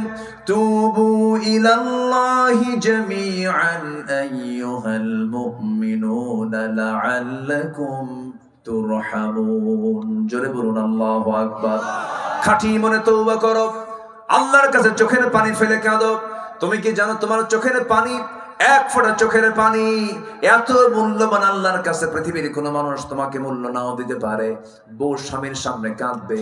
তুবু ইলাল্লাহি জামিআন আইয়ুহাল মুমিনুনা লাআল্লাকুম তুরহামুন। জোরে বলুন আল্লাহু আকবার। খাঁটি মনে তওবা করো, আল্লাহর কাছে চোখের পানি ফেলে কাঁদো। তুমি কি জানো তোমার চোখের পানি, 1 ফোঁটা চোখের পানি এত মূল্যবান আল্লাহর কাছে, পৃথিবীর কোনো মানুষ তোমাকে মূল্য নাও দিতে পারে। বউ স্বামীর সামনে কাঁদবে,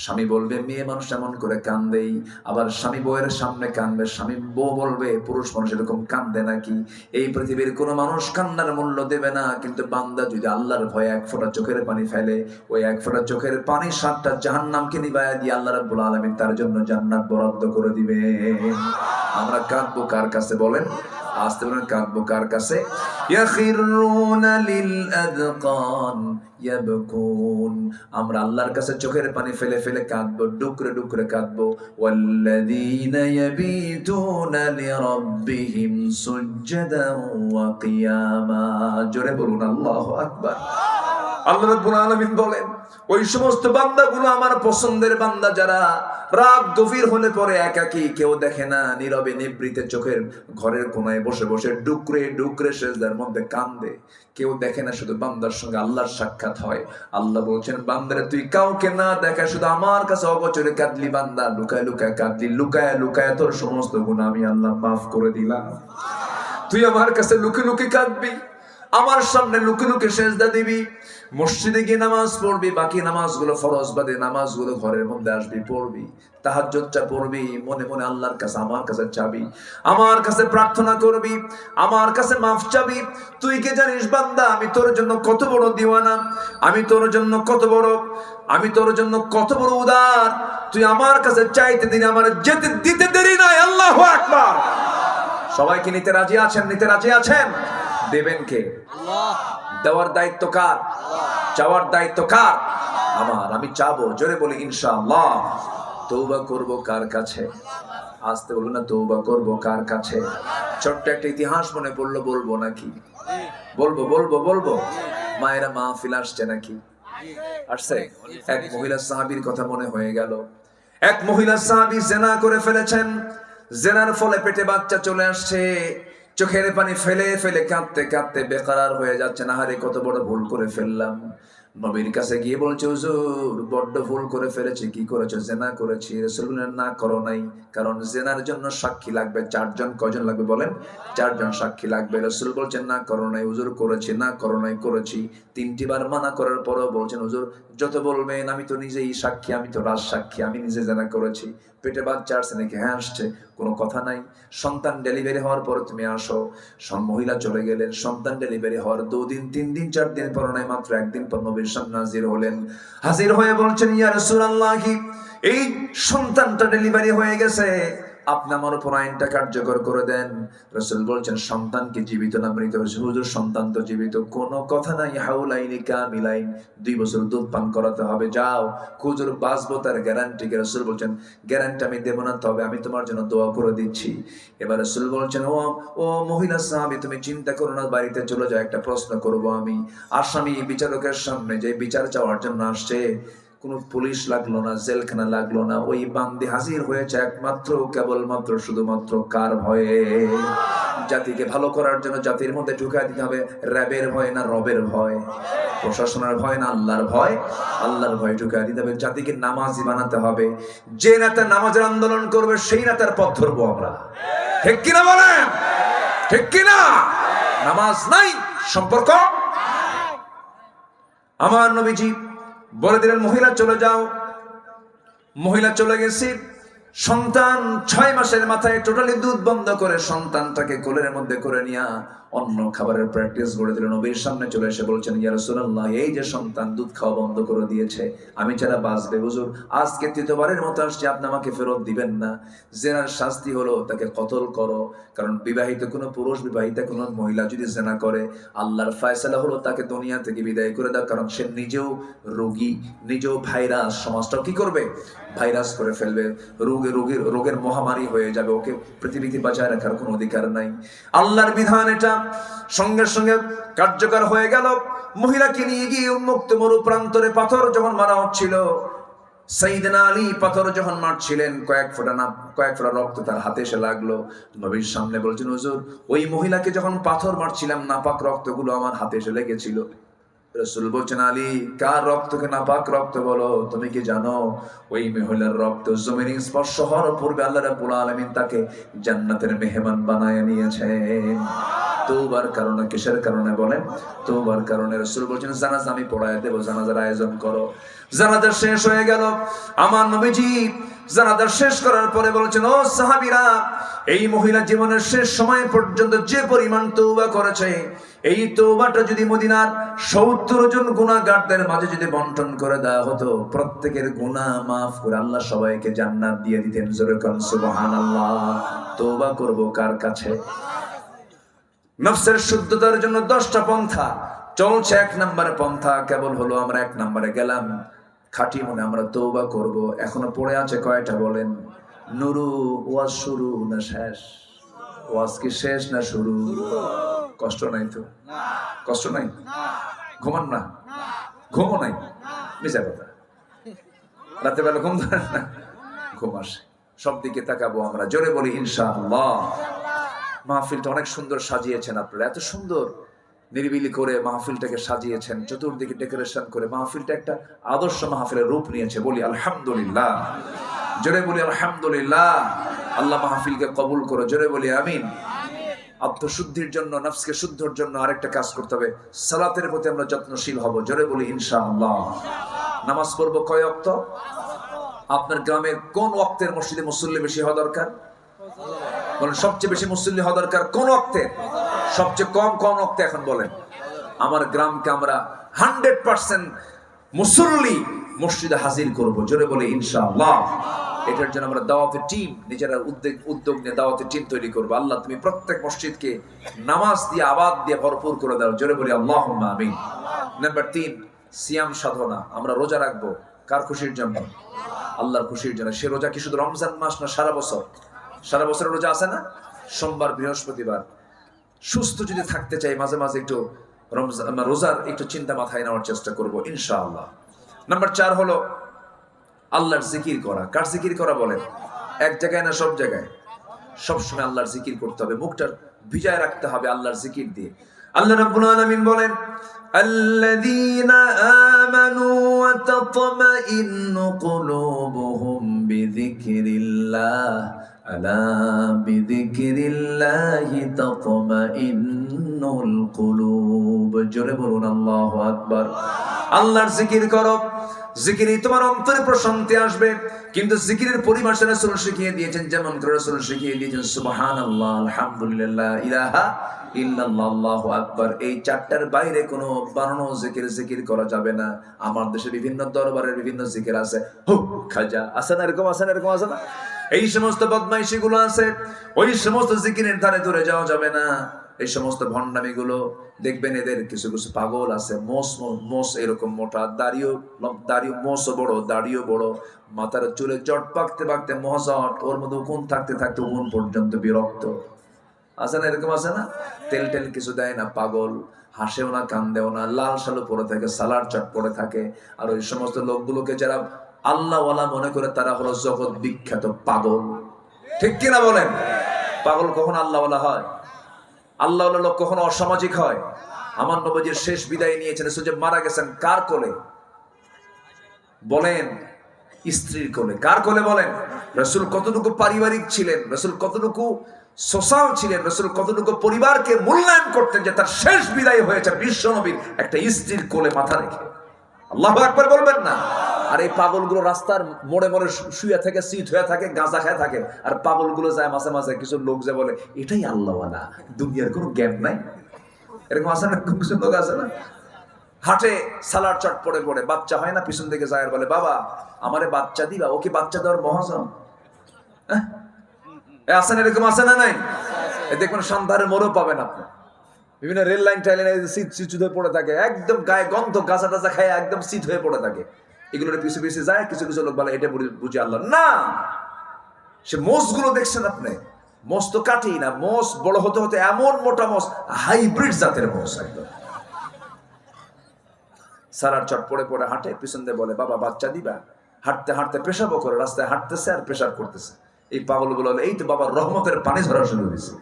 স্বামী বলবে মেয়ে মানুষ এমন করে কান্দেই। আবার স্বামী বউয়ের সামনে কাঁদবে, স্বামী বউ বলবে পুরুষ মানুষ এরকম কান্দে নাকি? এই পৃথিবীর কোনো মানুষ কান্নার মূল্য দেবে না। কিন্তু বান্দা যদি আল্লাহর ভয়ে 1 ফোঁটা চোখের পানি ফেলে, ওই 1 ফোঁটা চোখের পানি 7টা জাহান্নামকে নিবাইয়া দিয়ে আল্লাহ রাব্বুল আলামিন তার জন্য জান্নাত বরাদ্দ করে দিবে। আমরা কাঁদবো কার কাছে বলেন? আসতে বলেন কাঁদবো কার কাছে? ইয়াখিরুনা লিল আযকান ইয়াবকুন। আমরা আল্লাহর কাছে চোখের পানি ফেলে ফেলে কাঁদবো, ডুকরে ডুকরে কাঁদবো। ওয়াল্লাযীনা ইয়াবিতুনা লিরাব্বিহিম সুজদান ওয়া কিয়ামা। জোরে বলুন আল্লাহু আকবার। আল্লাহ রাব্বুল আলামিন বলেন ওই সমস্ত বান্দাগুলো আমার পছন্দের বান্দা যারা রাত গভীর হলে পরে একাকী, কেউ দেখে না, নীরবে নিভৃতে চোখের ঘরের কোনায় বসে বসে ডুকরে ডুকরে সিজদার মধ্যে কান্দে। কেউ দেখে না, শুধু বান্দার সঙ্গে আল্লাহর সাক্ষাৎ হয়। আল্লাহ বলছেন বান্দারে তুই কাউকে না দেখা শুধু আমার কাছে অগোচরে কাঁদলি বান্দা, লুকায় লুকায় কাঁদলি, লুকায় লুকায় তোর সমস্ত গুনাহ আমি আল্লাহ মাফ করে দিলাম। তুই আমার কাছে লুকে লুকে কাঁদবি, আমার সামনে লুকে লুকে সিজদা দিবি, মসজিদে গিয়ে নামাজ পড়বি, বাকি নামাজগুলো ফরজ বাদে নামাজগুলো ঘরের মধ্যে আসবি পড়বি, তাহাজ্জুদটা পড়বি, মনে মনে আল্লাহর কাছে আমার কাছে চাবি, আমার কাছে প্রার্থনা করবি, আমার কাছে মাফ চাবি। তুই কি জানিস বান্দা আমি তোর জন্য কত বড় দিওয়ানা, আমি তোর জন্য কত বড় উদার। তুই আমার কাছে চাইতে দিন আমার যেতে দিতে দেরি নাই। আল্লাহু আকবার। সবাই কি নিতে রাজি আছেন? নিতে রাজি আছেন? দেবেন কে? আল্লাহ। দেওয়ার দায়িত্ব কার? চাওয়ার দায়িত্ব কার? আমার। আমি চাবো, জোরে বলি ইনশাআল্লাহ। তওবা করব কার কাছে? আসতে বলুন না, তওবা করব কার কাছে? ছোট্ট একটা ইতিহাস মনে পড়লো, বলবো নাকি? বলবো। মায়েরা মাহফিল আসছে নাকি? আসছে। এক মহিলা সাহাবীর কথা মনে হয়ে গেল। এক মহিলা সাহাবী জিনা করে ফেলেছেন, জিনার ফলে পেটে বাচ্চা চলে আসছে। চোখের পানি ফেলে ফেলে কাঁদতে কাঁদতে বেকারার হয়ে যাচ্ছে, না হারে কত বড় ভুল করে ফেললাম। নবীর কাছে গিয়ে বলছে হুজুর বড্ড ভুল করে ফেলেছি। কি করেছো? জিনা করেছি। রাসূল বললেন না করো নাই, কারণ জিনার জন্য সাক্ষী লাগবে 4 জন। কয়জন লাগবে বলেন? 4 জন সাক্ষী লাগবে। রাসূল বলছেন না করো নাই। হুজুর করেছি। না করো নাই, করেছি। 3টি বার মানা করার পরেও বলছেন হুজুর যত বলবেন, আমি তো নিজেই সাক্ষী, আমি তো রাজ সাক্ষী, আমি নিজে জিনা করেছি। পেটে বাচ্চা আসছে নাকি? হ্যাঁ আসছে। কোনো কথা নাই। সন্তান ডেলিভারি হওয়ার পর তুমি আসো। মহিলা চলে গেলেন। সন্তান ডেলিভারি হওয়ার 2 দিন 3 দিন 4 দিন পর নয়, মাত্র 1 দিন পর নবীর সামনে হাজির হলেন। হাজির হয়ে বলছেন ইয়া রাসূলুল্লাহ, এই সন্তানটা ডেলিভারি হয়ে গেছে, আপনি আমার উপর আইনটা কার্যকর করে দেন। রাসূল বলছেন সন্তান কি জীবিত না মৃত? হুজুর সন্তান তো জীবিত। কোনো কথা নাই। হাউলাইনি কামিলাইন, 2 বছর দুধ পান করাতে হবে। যাও। হুজুর বাঁচবো তার গ্যারান্টি কে? রাসূল বলছেন গ্যারান্টি আমি দেব না, তবে আমি তোমার জন্য দোয়া করে দিচ্ছি। এবার রাসূল বলছেন ও মহিলা সাহাবী তুমি চিন্তা করো না, বাড়িতে চলে যাও। একটা প্রশ্ন করব আমি। আসামি বিচারকের সামনে যে বিচার চাওয়ার জন্য আসছে, কোনো পুলিশ লাগলো না, জেলখানা লাগলো না, ওই বান্দি হাজির হয়েছে একমাত্র কেবলমাত্র শুধুমাত্র কার ভয়ে? জাতিকে ভালো করার জন্য জাতির মধ্যে ঢুকায় দিতে হবে র্যাবের ভয় না রবের ভয়? প্রশাসনের ভয় না আল্লাহর ভয়? আল্লাহর ভয় ঢুকায় দিতে হবে। জাতিকে নামাজি বানাতে হবে। যে নেতা নামাজের আন্দোলন করবে সেই নেতার পথ ধরবো আমরা। ঠিক কিনা বলেন? ঠিক কিনা? নামাজ নাই, সম্পর্ক। আমার নবীজি বলে দিলেন, মহিলা চলে যাও। মহিলা চলে গেছে। সন্তান 6 মাসের মাথায় টোটালি দুধ বন্ধ করে সন্তানটাকে কোলের মধ্যে করে নিয়ে অন্য খাবারের প্র্যাকটিস করে দিলেন। নবীর সামনে চলে এসে বলছেন, ইয়া রাসূলুল্লাহ, এই যে সন্তান দুধ খাওয়া বন্ধ করে দিয়েছে, আমি ছাড়া বাঁচবে হুজুর। আজকে 3য়বারের মতো আসছে, আপনি আমাকে ফেরত দিবেন না। জেনার শাস্তি হলো তাকে কতল করো। কারণ বিবাহিত কোনো পুরুষ, বিবাহিতা কোনো মহিলা যদি জেনা করে, আল্লাহর ফয়সালা হলো তাকে দুনিয়া থেকে বিদায় করে দাও। কারণ সে নিজেও রোগী, নিজেও ভাইরাস, সমাজটাও কি করবে? ভাইরাস করে ফেলবে। রোগের মহামারী হয়ে যাবে। ওকে পৃথিবীতে বাঁচায় রাখার কোনো অধিকার নাই। আল্লাহর বিধান এটা সঙ্গে সঙ্গে কার্যকর হয়ে গেল। মহিলাকে নিয়ে গিয়ে উন্মুক্ত মরু প্রান্তরে পাথর যখন মারা হচ্ছিল, সাইয়েদনা আলী পাথর যখন মারছিলেন, কয়েক ফোঁটা রক্ত তার হাতে এসে লাগলো। নবীর সামনে বলছেন, হুজুর, ওই মহিলাকে যখন পাথর মারছিলাম নাপাক রক্তগুলো আমার হাতে এসে লেগেছিল। রাসূল বলছেন, আলী, কার রক্তকে নাপাক রক্ত বলো? তুমি কি জানো ওই মহিলার রক্ত জমিনে স্পর্শ হওয়ার পূর্বে আল্লাহ রাব্বুল আলামিন তাকে জান্নাতের মেহমান বানায় নিয়েছেন। তওবার কারণে। কিসের কারণে বলেন? তওবার কারণে। রাসূল বলছেন, জানাজা আমি পড়ায় দেব, জানাজার আয়োজন করো। জানাজা শেষ হয়ে গেল। আমার নবীজি জানাজা শেষ করার পরে বলছেন, ও সাহাবীরা, এই মহিলা জীবনের শেষ সময় পর্যন্ত যে পরিমাণ তওবা করেছে, এই তওবাটা যদি মদিনার 70 জন গুনাহগারদের মাঝে যদি বন্টন করে দেওয়া হতো, প্রত্যেকের গুনাহ মাফ করে আল্লাহ সবাইকে জান্নাত দিয়ে দিতেন। জোরে কোন সুবহানাল্লাহ। তওবা করব কার কাছে? নফসের শুদ্ধতার জন্য 10টা পন্থা চলছে। 1 নম্বরে পন্থা কেবল হলো আমরা 1 নম্বরে গেলাম, খাঁটি মনে আমরা তওবা করব। এখনো পড়ে আছে কয়টা বলেন? নুরু, ওয়াজ শুরু না শেষ? ওয়াজ কি শেষ না শুরু? কষ্ট নাই তো? কষ্ট নাই? ঘুমান না? ঘুমও নাই? মিছা কথা। রাতে বেলা ঘুম ধরে না? ঘুম আসে। সব দিকে তাকাবো আমরা, জোরে বলি ইনশাআল্লাহ। মাহফিলটা অনেক সুন্দর সাজিয়েছেন আপনারা, এত সুন্দর নিরিবিলি করে মাহফিলটাকে সাজিয়েছেন, চতুর্দিকে ডেকোরেশন করে মাহফিলটা একটা আদর্শ মাহফিলের রূপ নিয়েছে। বলি আলহামদুলিল্লাহ। জোরে বলি আলহামদুলিল্লাহ। আল্লাহ মাহফিলকে কবুল করো, জোরে বলি আমিন। আত্মশুদ্ধির জন্য, নফসকে শুদ্ধর জন্য আরেকটা কাজ করতে হবে, সালাতের প্রতি আমরা যত্নশীল হব, জোরে বলি ইনশাআল্লাহ। নামাজ পড়বো কয় ওয়াক্ত? আপনার গ্রামের কোন ওয়াক্তের মসজিদে মুসল্লি বেশি হওয়া দরকার? বলেন, সবচেয়ে বেশি মুসল্লি হওয়া দরকার কোন ওয়াক্তে? সবচেয়ে কম কোন ওয়াক্তে? এখন বলেন। আমার গ্রামকে আমরা 100% মুসল্লি মসজিদে হাজির করব, জোরে বলে ইনশাআল্লাহ। এটার জন্য আমরা দাওয়াতের টিম, নিজেরা উদ্যোগ নিয়ে দাওয়াতের টিম তৈরি করবো। আল্লাহ তুমি প্রত্যেক মসজিদকে নামাজ দিয়ে আবাদ দিয়ে ভরপুর করে দাও, জোরে বলি আল্লাহুম্মা আমিন। নাম্বার 3, সিয়াম সাধনা। আমরা রোজা রাখবো কার খুশির জন্য? আল্লাহর খুশির জন্য। সে রোজা কি শুধু রমজান মাস না সারা বছর? সারা বছর রোজা আছে না? সোমবার, বৃহস্পতিবার। সুস্থ যদি থাকতে চাই, মাঝে মাঝে একটু রোজার একটু চিন্তা মাথায় নেওয়ার চেষ্টা করব ইনশাআল্লাহ। নাম্বার 4 হলো আল্লাহর জিকির করা। কার জিকির করা বলেন? এক জায়গায় না সব জায়গায়? সবসময় আল্লাহর জিকির করতে হবে, মুখটা ভিজায় রাখতে হবে আল্লাহর জিকির দিয়ে। আল্লাহ রাব্বুল আলামিন বলেন, আল্লাযীনা আমানু ওয়া তাতমাইন্নু কুলুবুহুম বিযিকরিল্লাহ আলা বিযিকরিল্লাহি তাতমাইন্নুল কুলুব। জোরে বলুন আল্লাহু আকবার। আল্লাহর জিকির করো, জিকিরই তোমার অন্তরে প্রশান্তি আসবে। কিন্তু জিকিরের পরিভাষা রাসূল শিখিয়ে দিয়েছেন, যেমন করে রাসূল শিখিয়ে দিয়েছেন সুবহানাল্লাহ, আলহামদুলিল্লাহ, ইলাহা ইল্লাল্লাহ, আল্লাহু আকবার। এই 4টার বাইরে কোনো বানানো জিকির করা যাবে না। আমার দেশে বিভিন্ন দরবারের বিভিন্ন জিকির আছে, হু খাজা আছে না, এরকম আছে না, এরকম আছে না, এই সমস্ত বদমাইশি গুলো আছে। ওই সমস্ত জিকিরের ধারে ধরে যাওয়া যাবে না। এই সমস্ত ভণ্ডামি গুলো দেখবেন, এদের কিছু কিছু পাগল আছে, মোস এরকম মোটা, দাড়িও মোসও বড়, দাড়িও বড়, মাথার চুলে জট পাকতে পাকতে মহাজট, ওর মধ্যে উকুন থাকতে থাকতে উকুন পর্যন্ত বিরক্ত আছে না, এরকম আছে না? তেল কিছু দেয় না, পাগল, হাসেও না, কান্দেও না, লাল শালু পরে থাকে, সালার চট পরে থাকে। আর ওই সমস্ত লোকগুলোকে যারা আল্লাহওয়ালা মনে করে, তারা হলো জগৎ বিখ্যাত পাগল। ঠিক কিনা বলেন? পাগল কখনো আল্লাহওয়ালা হয়? আল্লাহওয়ালা লোক কখনো অসামাজিক হয়? আমার নবীজির শেষ বিদায় নিয়েছেন, রাসূল যে মারা গেছেন কার কোলে বলেন? স্ত্রীর কোলে। কার কোলে বলেন? রাসূল কতটুকু পারিবারিক ছিলেন, রাসূল কতটুকু সোশ্যাল ছিলেন, রাসূল কতটুকু পরিবারকে মূল্যায়ন করতেন যে তার শেষ বিদায় হয়েছে বিশ্ব নবীর একটা স্ত্রীর কোলে মাথা রেখে। আল্লাহু আকবার বলবেন না? আর এই পাগলগুলো রাস্তার মোড়ে মোড়ে শুয়ে থাকে, সিট হয়ে থাকে, গাঁজা খায় থাকে, আর পাগলগুলো যায় মাঝে মাঝে কিছু লোক যে বলে এটাই আল্লাহওয়ালা, দুনিয়ার কোনো জ্ঞান নাই। এরকম আছে না? কিছু লোক আছে না, হাটে সালার চট পড়ে পড়ে বাচ্চা হয় না, পিছন থেকে যায় আর বলে বাবা আমারে বাচ্চা দিবা। ও কি বাচ্চা দেওয়ার মহাজন? আসেন, এরকম আছে না নাই? দেখবেন সন্ধ্যারে মোড়ও পাবেন আপনি, বিভিন্ন rail line Thailand seat seat হয়ে পড়ে থাকে, একদম গায়ে গন্ধ, গাছা টাছা খায় একদম সিট হয়ে পড়ে থাকে। এগুলোর পিছু পিছু যায়, কিছু কিছু লোক বলে এটা বুঝে আল্লাহ না। সে মোষগুলো দেখছেন আপনি, মোষ তো কাটেই না, মোষ বড় হতে হতে এমন মোটা মোষ, হাইব্রিড জাতের মোষ একদম। সারার চট পড়ে পড়ে হাঁটে, পিছন দিয়ে বলে বাবা বাচ্চা দিবা। হাঁটতে হাঁটতে পেশাবও করে, রাস্তায় হাঁটতেছে আর পেশাব করতেছে। এই পাগলগুলো বলে এই তো বাবার রহমতের পানি ঝরা শুরু হয়েছে।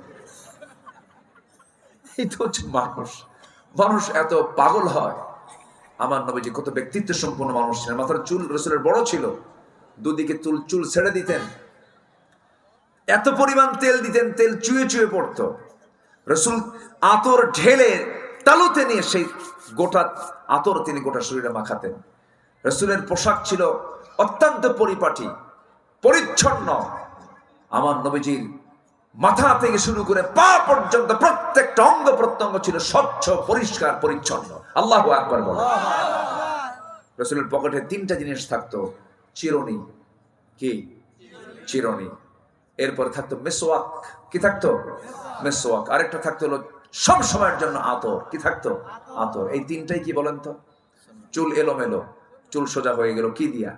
এই তো হচ্ছে মানুষ। মানুষ এত পাগল হয়। আমার নবীজি কত ব্যক্তিত্ব সম্পন্ন মানুষ ছিলেন। মাথার চুল রাসূলের বড় ছিল, দুদিকে চুল ছেড়ে দিতেন, এত পরিমাণ তেল দিতেন, তেল চুয়ে চুয়ে পড়তো। রাসূল আতর ঢেলে তালুতে নিয়ে সেই গোটা আতর তিনি গোটা শরীরে মাখাতেন। রাসূলের পোশাক ছিল অত্যন্ত পরিপাটি, পরিচ্ছন্ন। আমার নবীজির মাথা থেকে শুরু করে পা পর্যন্ত প্রত্যেকটা অঙ্গ প্রত্যঙ্গ ছিল স্বচ্ছ, পরিষ্কার, পরিচ্ছন্ন। আল্লাহু আকবার বলেন। রাসূলের পকেটে তিনটা জিনিস থাকতো, চিরুনি, কি চিরুনি, এরপর থাকতো মেসওয়াক, কি থাকতো মেসওয়াক, আরেকটা থাকতো হলো সব সময়ের জন্য আতর, কি থাকতো আতর। এই তিনটাই কি বলেন তো? চুল এলোমেলো, চুল সোজা হয়ে গেল কি দিয়া?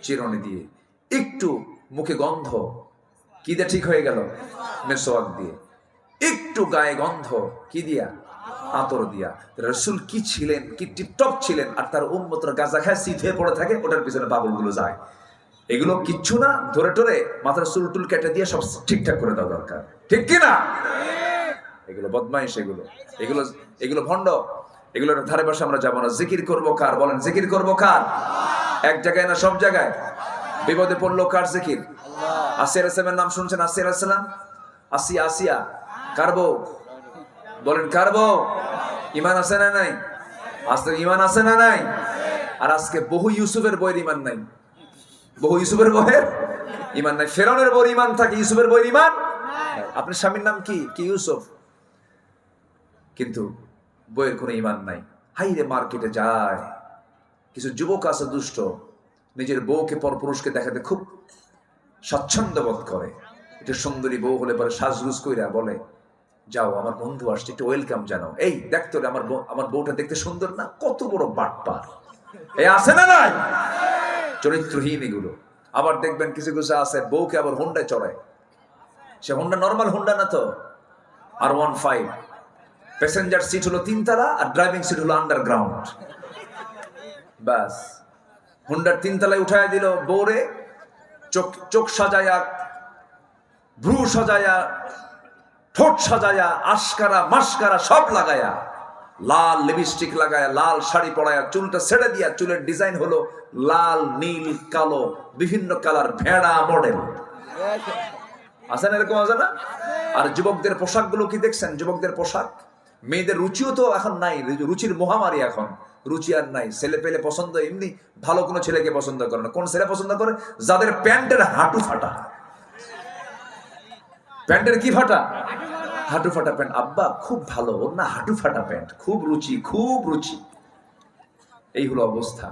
চিরুনি দিয়ে। একটু মুখে গন্ধ, কি দিয়ে ঠিক হয়ে গেল? মেসওয়াক দিয়ে। একটু গায়ে গন্ধ, কি দিয়া? আতর দিয়া। রাসূল কি ছিলেন, কি টিপটপ ছিলেন, আর তার উম্মতরা গাঁজা খায় সিট হয়ে পড়ে থাকে, ওটার পিছনে পাগলগুলো যায়। এগুলো কিচ্ছু না, ধরে টরে মাথার চুল টুল কেটে দিয়ে সব ঠিকঠাক করে দেওয়া দরকার, ঠিক কিনা? এগুলো বদমাইশ, এগুলো এগুলো এগুলো ভণ্ড। এগুলোর ধারে পাশে আমরা যাবো না। জিকির করবো কার বলেন? জিকির করবো কার? এক জায়গায় না সব জায়গায়? বিপদে পড়লো কার জিকির? আসিয়া আলাইহিস সালামের নাম শুনছেন? আসিয়া আলাইহিস সালাম, আসিয়া, আসিয়া কার বউ বলেন? কার বউ? ইমান আছে না নাই? আজকে ইমান আছে না নাই? আর আজকে বহু ইউসুফের বইয়ের ইমান নাই, বহু ইউসুফের বইয়ের ইমান নাই। ফেরাউনের বইয়ের ইমান থাকে, ইউসুফের বইয়ের ইমান। আপনার স্বামীর নাম কি? কি ইউসুফ, কিন্তু বইয়ের কোনো ইমান নাই। হাইরে মার্কেটে যায়, কিছু যুবক আছে দুষ্ট, নিজের বউকে পরপুরুষকে দেখাতে খুব স্বাচ্ছন্দ্য বোধ করে। এটা সুন্দরী বউ হলে পরে সাজগুজ কইরা বলে যাও আমার বন্ধু আসছে, একটু ওয়েলকাম জানাও। এই দেখতো আমার বউটা দেখতে সুন্দর না? কত বড় বাটপার! এই আছে না নাই? চরিত্রহীন এগুলো। আবার দেখবেন কিছু কিছু আছে বউকে আবার হুন্ডায় চড়ায়। সে হুন্ডা নর্মাল হুন্ডা না তো, R15, প্যাসেঞ্জার সিট হলো 3 তলা আর ড্রাইভিং সিট হলো আন্ডারগ্রাউন্ড। বাস, হুন্ডার 3 তলায় উঠায় দিল বউরে, চোখ সাজায়া, ভ্রু সাজায়া, ঠোঁট সাজায়া, আশকারা মাস্কারা সব লাগায়া, লাল লিপস্টিক লাগায়া, লাল শাড়ি পরায়া, চুলটা ছেড়ে দিয়া, চুলের ডিজাইন হলো লাল, নীল, কালো, বিভিন্ন কালার, ভেড়া মডেল। আছে না এরকম? আছে না? আর যুবকদের পোশাক গুলো কি দেখছেন? যুবকদের পোশাক, মেয়েদের রুচিও তো এখন নাই, রুচির মহামারী এখন, রুচি আর নাই। ছেলে পেলে পছন্দ এমনি ভালো কোনো ছেলেকে পছন্দ করে না। কোন ছেলে পছন্দ করে? যাদের প্যান্টের হাঁটু ফাটা। প্যান্টের কি ফাটা? হাঁটু ফাটা প্যান্ট। আব্বা খুব ভালো, ওর না হাঁটু ফাটা প্যান্ট, খুব রুচি, খুব রুচি। এই হলো অবস্থা।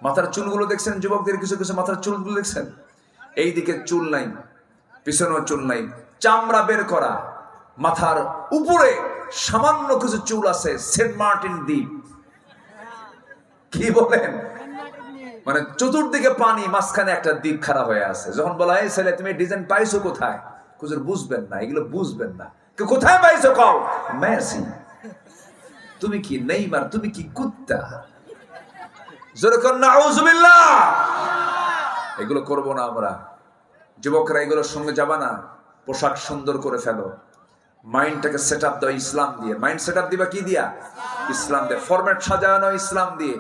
মাথার চুলগুলো দেখছেন যুবকদের, কিছু কিছু মাথার চুলগুলো দেখছেন, এই দিকে চুল নাই, পিছনেও চুল নাই, চামড়া বের করা। মাথার উপরে সামান্য কিছু চুল আছে, সেন্ট মার্টিন দ্বীপ, কি বলেন? মানে চতুর্দিকে পানি, মাঝখানে একটা দ্বীপ খাড়া হয়ে আছে। যখন বলা হয় ছেলে তুমি ডিজাইন পাইছো কোথায়, হুজুর বুঝবেন না, এগুলো বুঝবেন না। কোথায় পাইছো কও? মেসি। তুমি কি নেইমার? তুমি কি কুত্তা? জোরে কর নাউজুবিল্লাহ। এগুলো করবো না আমরা। যুবকরা এগুলোর সঙ্গে যাবা না। পোশাক সুন্দর করে ফেলো, মাইন্ডটাকে সেট আপ দাও ইসলাম দিয়ে। মাইন্ড সেট আপ দিবা কি দিয়া? ইসলাম দিয়ে। ফরম্যাট সাজানো ইসলাম দিয়ে।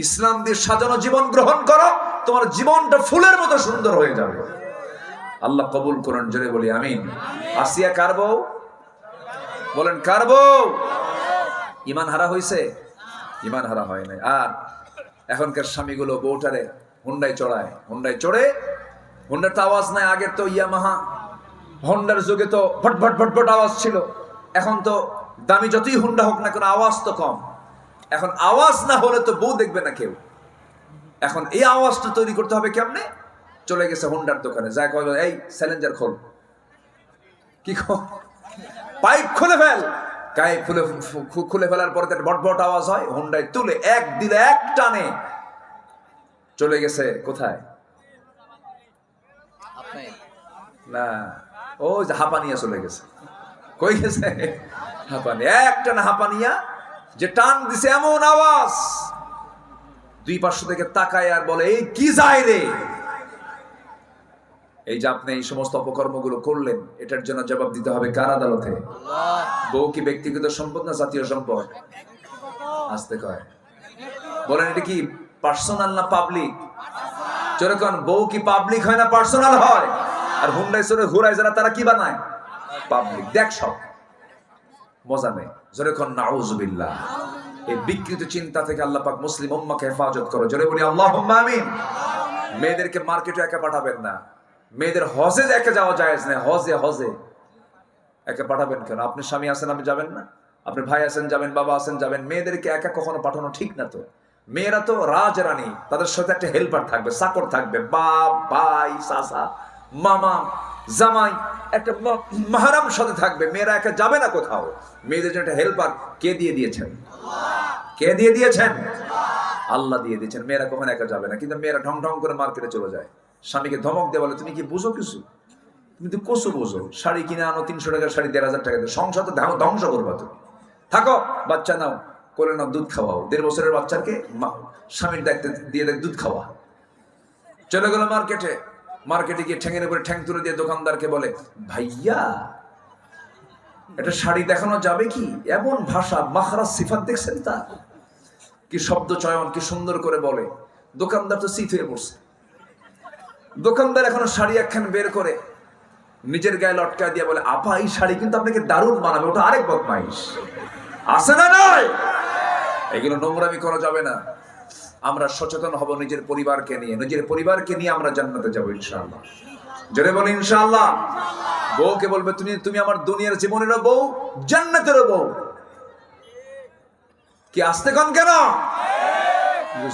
ইসলাম দিয়ে সাজানো জীবন গ্রহণ করো, তোমার জীবনটা ফুলের মতো সুন্দর হয়ে যাবে। আল্লাহ কবুল করুন, জোরে বলি আমিন। আসিয়া কার বউ? বলেন কার বউ? ইমান হারা হয়েছে? ইমান হারা হয় নাই। আর এখনকার স্বামীগুলো বউটারে হুন্ডায় চড়ায়, হুন্ডায় চড়ে, হুন্ডার তো আওয়াজ নাই। আগের তো ইয়ামাহা হন্ডার যুগে তো ভট ভট ভট ভট আওয়াজ ছিল। এখন তো দামি যতই হুন্ডা হোক না কেন আওয়াজ তো কম। এখন আওয়াজ না হলে তো বউ দেখবে না কেউ। এখন এই আওয়াজটা তৈরি করতে হবে কেমনে? চলে গেছে হুন্ডার দোকানে, যা কয় এই স্যালেঞ্জার খোল, কি পাইপ খুলে ফেল। গায়ে খুলে ফেলার পরে ভট ভট আওয়াজ হয়, হুন্ডায় তুলে এক দিলে এক টানে চলে গেছে কোথায়? না, ও হাঁপানিয়া চলে গেছে। কই গেছে? হাঁপানিয়া। এক টানে হাঁপানিয়া, যে টান দিছে এমন আওয়াজ, দুই পার্শ্ব থেকে তাকায় আর বলে এই কি যায় রে। এই যে আপনি এই সমস্ত অপকর্মগুলো করলেন, এটার জন্য জবাব দিতে হবে কার আদালতে? বউ কি ব্যক্তিগত সম্পদ না জাতীয় সম্পদ? আসতে কয় বলেন, এটা কি পার্সোনাল না পাবলিক? যেরকম বউ কি পাবলিক হয় না পার্সোনাল হয়? আর হুন্ডাই চড়ে ঘুরায় যারা, তারা কি বানায়? পাবলিক। দেখ সব মজা নেই। যেরকম নাউজুবিল্লাহ। এই বিকৃত চিন্তা থেকে আল্লাহ পাক মুসলিম উম্মাহকে হেফাজত করো, জোরে বলি আল্লাহুম্মা আমিন। মেয়েদেরকে মার্কেটে একা পাঠাবেন না। মেয়েদের হজে একা যাওয়া জায়েজ না। হজে হজে একা পাঠাবেন কেন? আপনি স্বামী আছেন, আপনি যাবেন না? আপনি ভাই আছেন যাবেন, বাবা আছেন যাবেন। মেয়েদেরকে একা কখনো পাঠানো ঠিক না। তো মেয়েরা তো রাজরানী, তাদের সাথে একটা হেল্পার থাকবে, চাকর থাকবে, বাপ, ভাই, চাচা, মামা, জামাই, একটা মাহারাম সাথে থাকবে। মেয়েরা একা যাবে না কোথাও। মেয়েদের জন্য একটা হেল্পার কে দিয়ে দিয়েছেন? কে দিয়ে দিয়েছেন? আল্লাহ দিয়ে দিয়েছেন। মেয়েরা কখনো একা যাবে না। কিন্তু মেয়েরা ঢং ঢং করে মার্কেটে চলে যায়, স্বামীকে ধমক দিয়ে বলে তুমি কি বুঝো কিছু? তুমি তো কচু বোঝো। শাড়ি কিনে আনো 300 টাকার শাড়ি 1500 টাকা দিয়ে, সংসার তো ধ্বংস করবা তুমি। থাকো, বাচ্চা নাও, কোলে নাও, দুধ খাওয়াও। 1.5 বছরের বাচ্চাকে স্বামীর দায়িত্ব দিয়ে দুধ খাওয়া। চলে গেল মার্কেটে। মার্কেটে গিয়ে ঠ্যাঙের উপরে ঠ্যাং তুলে দিয়ে দোকানদারকে বলে ভাইয়া এটা শাড়ি দেখানো যাবে কি? এমন ভাষা, মাখরাজ, সিফাত দেখছেন তার? কি শব্দ চয়ন, কি সুন্দর করে বলে। দোকানদার তো চিত হয়ে পড়ছে। দোকানদার এখন শাড়ি একখান বের করে নিজের গায়ে লটকায় দিয়ে বলে আপা এই শাড়ি কিন্তু আপনাকে দারুণ মানাবে। ওটা আরেক বদমাইশ আছে না নয়? এগুলো নোংরামি করা যাবে না। আমরা সচেতন হব নিজের পরিবারকে নিয়ে। নিজের পরিবারকে নিয়ে আমরা জান্নাতে যাবো ইনশাআল্লাহ। জোরে বলি ইনশাআল্লাহ। বউকে বলবে তুমি আমার দুনিয়ার জীবনেরও বউ, জান্নাতেরও বউ। কি আসতে কন কেন?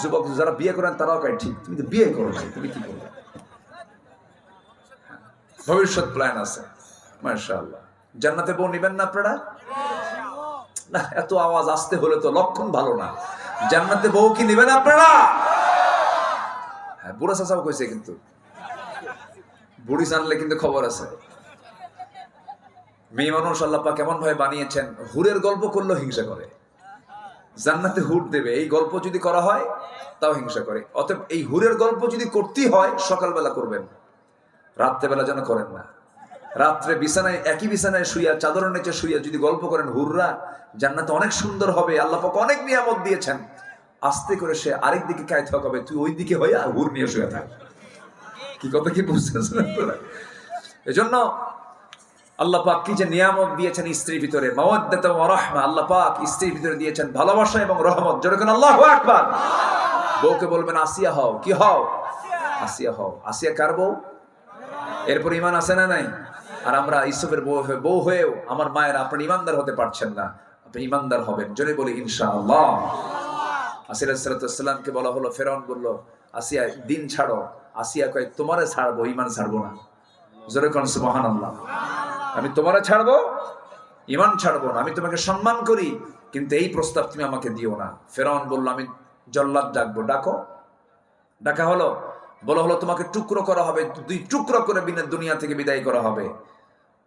যুবক যারা বিয়ে করেন তারাও কয় ঠিক, তুমি তো বিয়ে করো নাই, তুমি কি করবে? ভবিষ্যৎ প্ল্যান আছে মাশাআল্লাহ। জান্নাতে বউ নিবেন না আপনারা? না, এত আওয়াজ আসতে হলে তো লক্ষণ ভালো না। জান্নাতে বউ কি নিবেন আপনারা? হ্যাঁ, বুড়া চাচাও কইছে, কিন্তু বুড়ি জানলে কিন্তু খবর আছে। মেয়ে মানুষ আল্লাহ পাক কেমন ভাবে বানিয়েছেন, হুরের গল্প করলেও হিংসা করে। জান্নাতে হুর দেবে এই গল্প যদি করা হয় তাও হিংসা করে। অতএব এই হুরের গল্প যদি করতেই হয় সকালবেলা করবেন, রাত্রেবেলা যেন করেন না। রাত্রে বিছানায়, একই বিছানায় শুইয়া, চাদরের নিচে শুইয়া যদি গল্প করেন হুররা, জান্নাতে অনেক সুন্দর হবে। আল্লাহ পাক অনেক নিয়ামত দিয়েছেন। আস্তে করে সে আরেক দিকে কায়িত হবে, তুই ওই দিকে হইয়া হুর নিয়ে শুয়ে থাক। কি কথা কি বুঝতেছেন আপনারা? এজন্য আল্লাহ পাক কি যে নিয়ামত দিয়েছেন স্ত্রীর ভিতরে, মাওয়াদ্দাত ওয়া রাহমা। আল্লাহ পাক স্ত্রীর ভিতরে দিয়েছেন ভালোবাসা এবং রহমত। যেরকম আল্লাহু আকবার। বউকে বলবেন আসিয়া হও। কি হও? আসিয়া হও। আসিয়া কার বউ? এরপর ইমান আছে না নাই? আর আমরা ইউসুফের বউ হয়েও আমার মায়ের আপনি ইমানদার হতে পারছেন না। আপনি ইমানদার হবেন, জোরে বলি ইনশাআল্লাহ। আসিয়া আলাইহিস সালামকে বলা হলো, ফেরাউন বলল আসিয়া দিন ছাড়ো। আসিয়া কয় তোমারে ছাড়বো, ইমান ছাড়বো না। জোরে কোন সুবহানাল্লাহ। আমি তোমারে ছাড়বো, ইমান ছাড়বো না। আমি তোমাকে সম্মান করি, কিন্তু এই প্রস্তাব তুমি আমাকে দিও না। ফেরাউন বলল আমি জল্লাদ ডাকবো। ডাকো। ডাকা হলো। বলা হলো তোমাকে টুকরো করা হবে, 2 টুকরো করে দুনিয়া থেকে বিদায় করা হবে।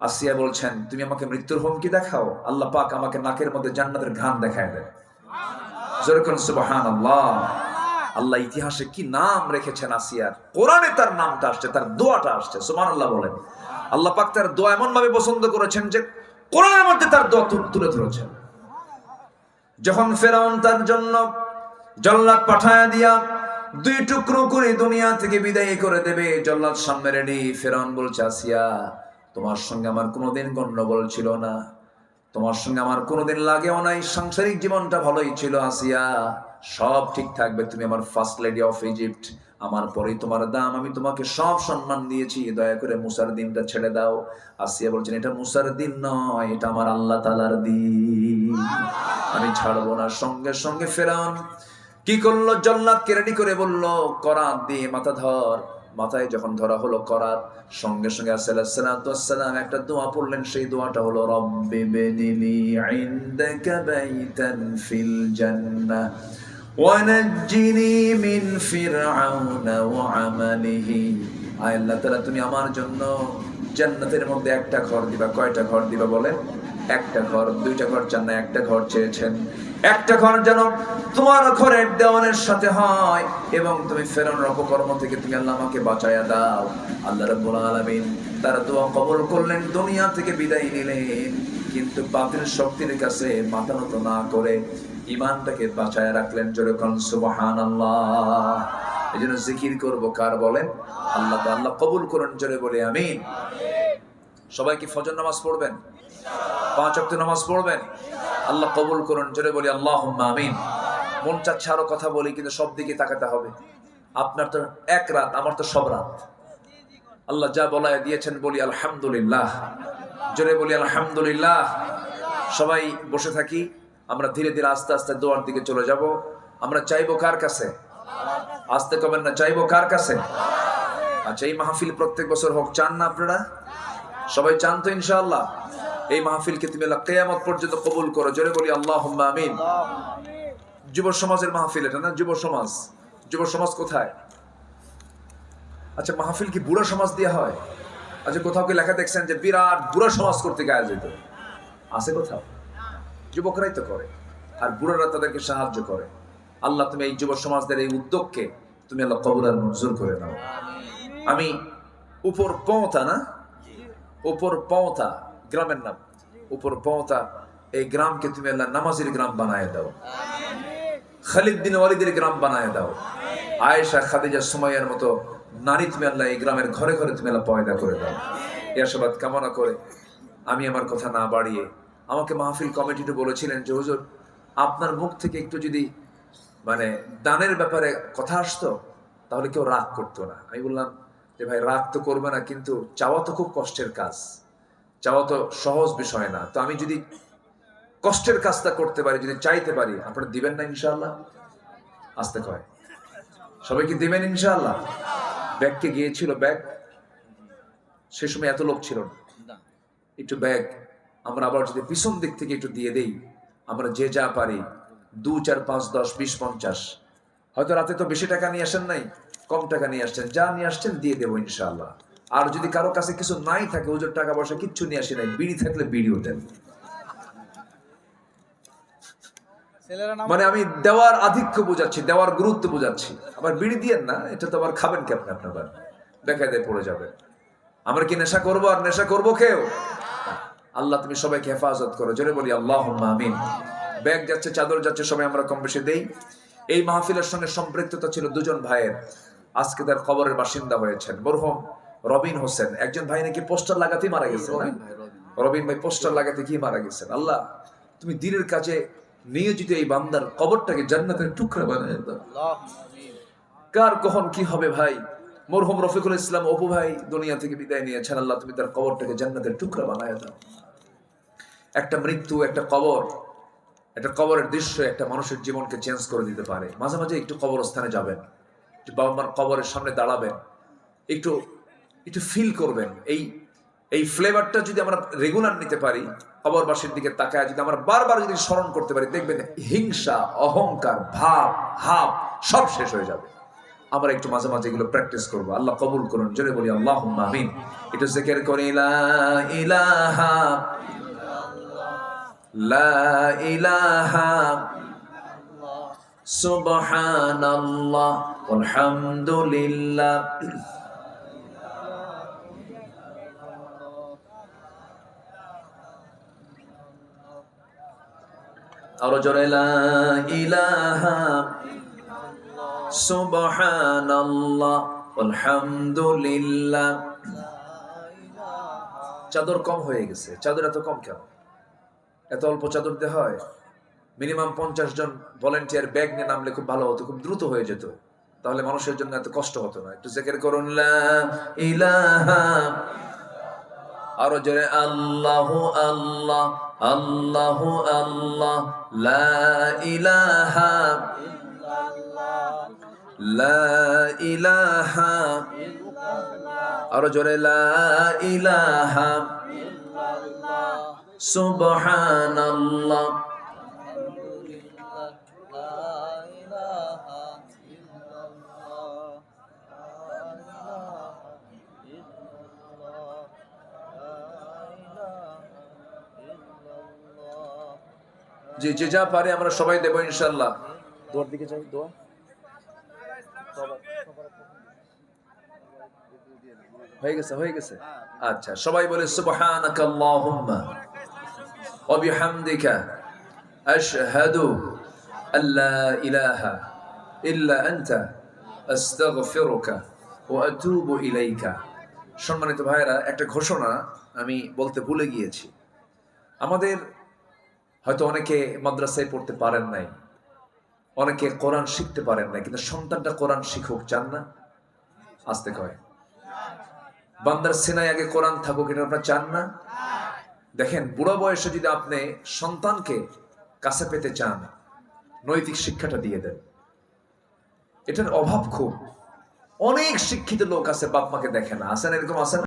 আসিয়া বলছেন তুমি আমাকে মৃত্যুর হুমকি দেখাও, আল্লাহ পাক আমাকে নাকের মধ্যে জান্নাতের ঘ্রাণ দেখায় দেয়। জোরে কোন সুবহানাল্লাহ। আল্লাহ ইতিহাসে কি নাম রেখেছেন আসিয়ার, কোরআনে তার নামটা আসছে, তার দোয়াটা আসছে। সুবহানাল্লাহ বলেন। আল্লাহ পাক তার দোয়া এমন ভাবে পছন্দ করেছেন যে কোরআনের মধ্যে তার দোয়া তুলে ধরেছেন। যখন ফেরাউন তার জন্য জল্লাদ পাঠায়া দিয়া 2 টুকরো করে দুনিয়া থেকে বিদায় করে দেবে, জল্লাদ সামনে রেডি। ফেরাউন বলছে, আসিয়া তোমার সঙ্গে আমার কোনোদিন গন্ডগোল ছিল না, তোমার সঙ্গে আমার কোনোদিন লাগেও নাই, সাংসারিক জীবনটা ভালোই ছিল আসিয়া, সব ঠিক থাকবে, তুমি আমার ফার্স্ট লেডি অফ ইজিপ্ট, আমার পরেই তোমার দাম, আমি তোমাকে সব সম্মান দিয়েছি, দয়া করে মুসার দিনটা ছেড়ে দাও। আসিয়া বলছেন, এটা মুসার দিন নয়, এটা আমার আল্লাহ তাআলার দিন, আমি ছাড়বো না। সঙ্গে সঙ্গে ফেরাউন কি করলো, জল্লাদকে রেডি করে বলল, করাত দিয়ে মাথা ধর। মাথায় যখন ধরা হলো করাত, সঙ্গে সঙ্গে আসসালাম একটা দোয়া পড়লেন। সেই দোয়াটা হলো, রব্বি বিনিলি ইনদাকা বাইতান ফিল জান্নাহ ওয়া নাজ্জিনি মিন ফিরআউনা ওয়া আমালিহি। আয় আল্লাহ তাআলা, তুমি আমার জন্য জান্নাতের মধ্যে একটা ঘর দিবা। কয়টা ঘর দিবা বলেন? একটা ঘর, 2টা ঘর চান না, একটা ঘর চেয়েছেন। একটা ঘর যেন তোমার ঘরের দেওয়ালের সাথে হয়, এবং তুমি ফেরাউনের অপকর্ম থেকে তুমি আল্লাহ আমাকে বাঁচায়া দাও। আল্লাহ রাব্বুল আলামিন তার দোয়া কবুল করলেন, দুনিয়া থেকে বিদায় নিলেন। কিন্তু বাতিল শক্তির কাছে মাথা নত না করে ঈমানটাকে বাঁচায়া রাখলেন। জোরে কোন সুবহানাল্লাহ। এজন্য জিকির করব কার বলেন? আল্লাহ। তো আল্লাহ কবুল করুন, জোরে বলে আমিন। সবাই কি ফজর নামাজ পড়বেন? 5 ওয়াক্ত নামাজ পড়বেন? আল্লাহ কবুল করুন, জোরে বলি আল্লাহুম্মা আমিন। মন চাচ্ছে আরো কথা বলি, কিন্তু সব দিকে তাকাতে হবে। আপনার তো এক রাত, আমার তো সব রাত। আল্লাহ যা বলায় দিয়েছেন বলি আলহামদুলিল্লাহ, জোরে বলি আলহামদুলিল্লাহ। সবাই বসে থাকি, আমরা ধীরে ধীরে আস্তে আস্তে দোয়ার দিকে চলে যাব। আমরা চাইবো কার কাছে? আসতে কবেন না, চাইবো কার কাছে? আচ্ছা, এই মাহফিল প্রত্যেক বছর হোক, চান না আপনারা? সবাই চান তো ইনশাআল্লাহ? এই মাহফিলকে তুমি আল্লাহ কিয়ামত পর্যন্ত কবুল করো, জোরে বলি আল্লাহুম্মা আমিন। যুব সমাজের মাহফিল এটা না? যুব সমাজ, যুব সমাজ কোথায়? আচ্ছা, মাহফিল কি বুড়া সমাজ দিয়ে হয়? আচ্ছা, কোথাও কি লেখা দেখছেন যে বিরাট বুড়া সমাজ করতে গায়ে যেত? আছে কোথাও? যুবকরাই তো করে, আর বুড়ারা তাদেরকে সাহায্য করে। আল্লাহ, তুমি এই যুব সমাজদের এই উদ্যোগকে তুমি আল্লাহ কবুল আর মঞ্জুর করে নাও। আমি উপর পৌঁতা না, উপর পৌঁতা গ্রামের নাম, উপর পৌঁতা, এই গ্রামকে তুমি আল্লাহ নামাজের গ্রাম বানায় দাও, খালিদ বিন ওয়ালিদের গ্রাম বানায় দাও, আয়েশা খাদিজা সুমাইয়ার মতো নারী তুমি আল্লাহ এই গ্রামের ঘরে ঘরে তুমি আল্লাহ পয়দা করে দাও। এই আশীর্বাদ কামনা করে আমি আমার কথা না বাড়িয়ে, আমাকে মাহফিল কমিটিতে বলেছিলেন যে হুজুর, আপনার মুখ থেকে একটু যদি মানে দানের ব্যাপারে কথা আসতো তাহলে কেউ রাগ করতো না। আমি বললাম যে ভাই, রাগ তো করবে না, কিন্তু চাওয়া তো খুব কষ্টের কাজ, চাওয়া তো সহজ বিষয় না। তো আমি যদি কষ্টের কাজটা করতে পারি, যদি চাইতে পারি, আপনারা দিবেন না ইনশাআল্লাহ? আসতে কয় সবাই কি দিবেন ইনশাআল্লাহ? ব্যাগকে গিয়েছিল ব্যাগ, সে সময় এত লোক ছিল না, একটু ব্যাগ আমরা আবার যদি পিছন দিক থেকে একটু দিয়ে দেই, আমরা যে যা পারি 2, 4, 5, 10, 20, 50, হয়তো রাতে তো বেশি টাকা নিয়ে আসেন নাই, কম টাকা নিয়ে আসছেন, যা নিয়ে আসছেন দিয়ে দেবো ইনশাআল্লাহ। আর যদি কারো কাছে কিছু নাই থাকে, হুজুর টাকা পয়সা কিচ্ছু নিয়ে আসে নাই, বিড়ি থাকলে বিড়িও দেন। মানে আমি দেওয়ার আধিক্য বোঝাচ্ছি, দেওয়ার গুরুত্ব বোঝাচ্ছি। আবার বিড়ি দিয়েন না, এটা তো আবার খাবেন কেমন আপনার, দেখায় দেয় পড়ে যাবে। আমরা কি নেশা করবো? আর নেশা করবো কেউ? আল্লাহ তুমি সবাইকে হেফাজত করো, জোরে বলি আল্লাহুম্মা আমিন। ব্যাগ যাচ্ছে, চাদর যাচ্ছে, সবাই আমরা কম বেশি দেই। এই মাহফিলের সঙ্গে সম্পৃক্ততা ছিল 2 জন ভাইয়ের, আজকে তার কবরের বাসিন্দা হয়েছেন। মরহুম রবিন হোসেন, একজন ভাই নাকি পোস্টার লাগাতে মারা গেছেন। রবিন ভাই পোস্টার লাগাতে কি মারা গেছেন। আল্লাহ তুমি দ্বীনের কাছে নিয়োজিত এই বান্দার কবরটাকে জান্নাতের টুকরা বানায় দাও। কার কখন কি হবে ভাই। মরহুম রফিকুল ইসলাম অপু ভাই দুনিয়া থেকে বিদায় নিয়েছেন, আল্লাহ তুমি তার কবরটাকে জান্নাতের টুকরা বানায় দাও। একটা মৃত্যু, একটা কবর, একটা কবরের দৃশ্য একটা মানুষের জীবনকে চেঞ্জ করে দিতে পারে। মাঝে মাঝে একটু কবরস্থানে যাবেন, একটু বাবা মার কবরের সামনে দাঁড়াবেন, একটু একটু ফিল করবেন। এই ফ্লেভারটা যদি আমরা রেগুলার নিতে পারি, কবরবাসীর দিকে তাকায় যদি আমরা বারবার যদি স্মরণ করতে পারি, দেখবেন হিংসা, অহংকার, ভাব, হাব সব শেষ হয়ে যাবে। আমরা একটু মাঝে মাঝে এগুলো প্র্যাকটিস করবো। আল্লাহ কবুল করুন, জোরে বলি আল্লাহুম্মা আমিন। একটু জিকির করি লা ইলাহা লা ইলাহা সুবহানাল্লাহ আলহামদুলিল্লাহ। আরো জোরে লা ইলাহা সুবহানাল্লাহ আলহামদুলিল্লাহ। চাদর কম হয়ে গেছে, চাদর এত কম কেন? এত অল্প চাদর দিয়ে হয়? মিনিমাম 50 জন ভলেন্টিয়ার ব্যাগ নিয়ে নামলে খুব ভালো হতো, খুব দ্রুত হয়ে যেত, তাহলে মানুষের জন্য এত কষ্ট হতো না। একটু জিকির করুন লা ইলাহা, আরো জোরে আল্লাহু আল্লাহ আল্লাহু আল্লাহ লা ইলাহা লা ইলাহা, আরো জোরে লা ইলাহা সুবহানাল্লাহ। যে যে যা পারে আমরা সবাই দেবো ইনশাআল্লাহ। দোয়ার দিকে যাই, দোয়া হয়ে গেছে, হয়ে গেছে। আচ্ছা, সবাই বলে সুবহানাকা আল্লাহুম্মা ওয়া বিহামদিকা আশহাদু আল্লা ইলাহা ইল্লা আনতা আস্তাগফিরুকা ওয়া আতুবু ইলাইকা। সম্মানিত ভাইরা, একটা ঘোষণা আমি বলতে ভুলে গিয়েছি। আমাদের হয়তো অনেকে মাদ্রাসায় পড়তে পারেন নাই, অনেকে কোরআন শিখতে পারেন নাই, কিন্তু সন্তানটা কোরআন শিখুক চান না? আসতে কয় বান্দার সিনায় আগে কোরআন থাকুক, এটা আপনারা চান না? দেখেন, বুড়া বয়সে যদি আপনি সন্তানকে কাছে পেতে চান, নৈতিক শিক্ষাটা দিয়ে দেন। এটার অভাব খুব। অনেক শিক্ষিত লোক আছে, বাপ মাকে দেখে না। আছেন এরকম? আছেন?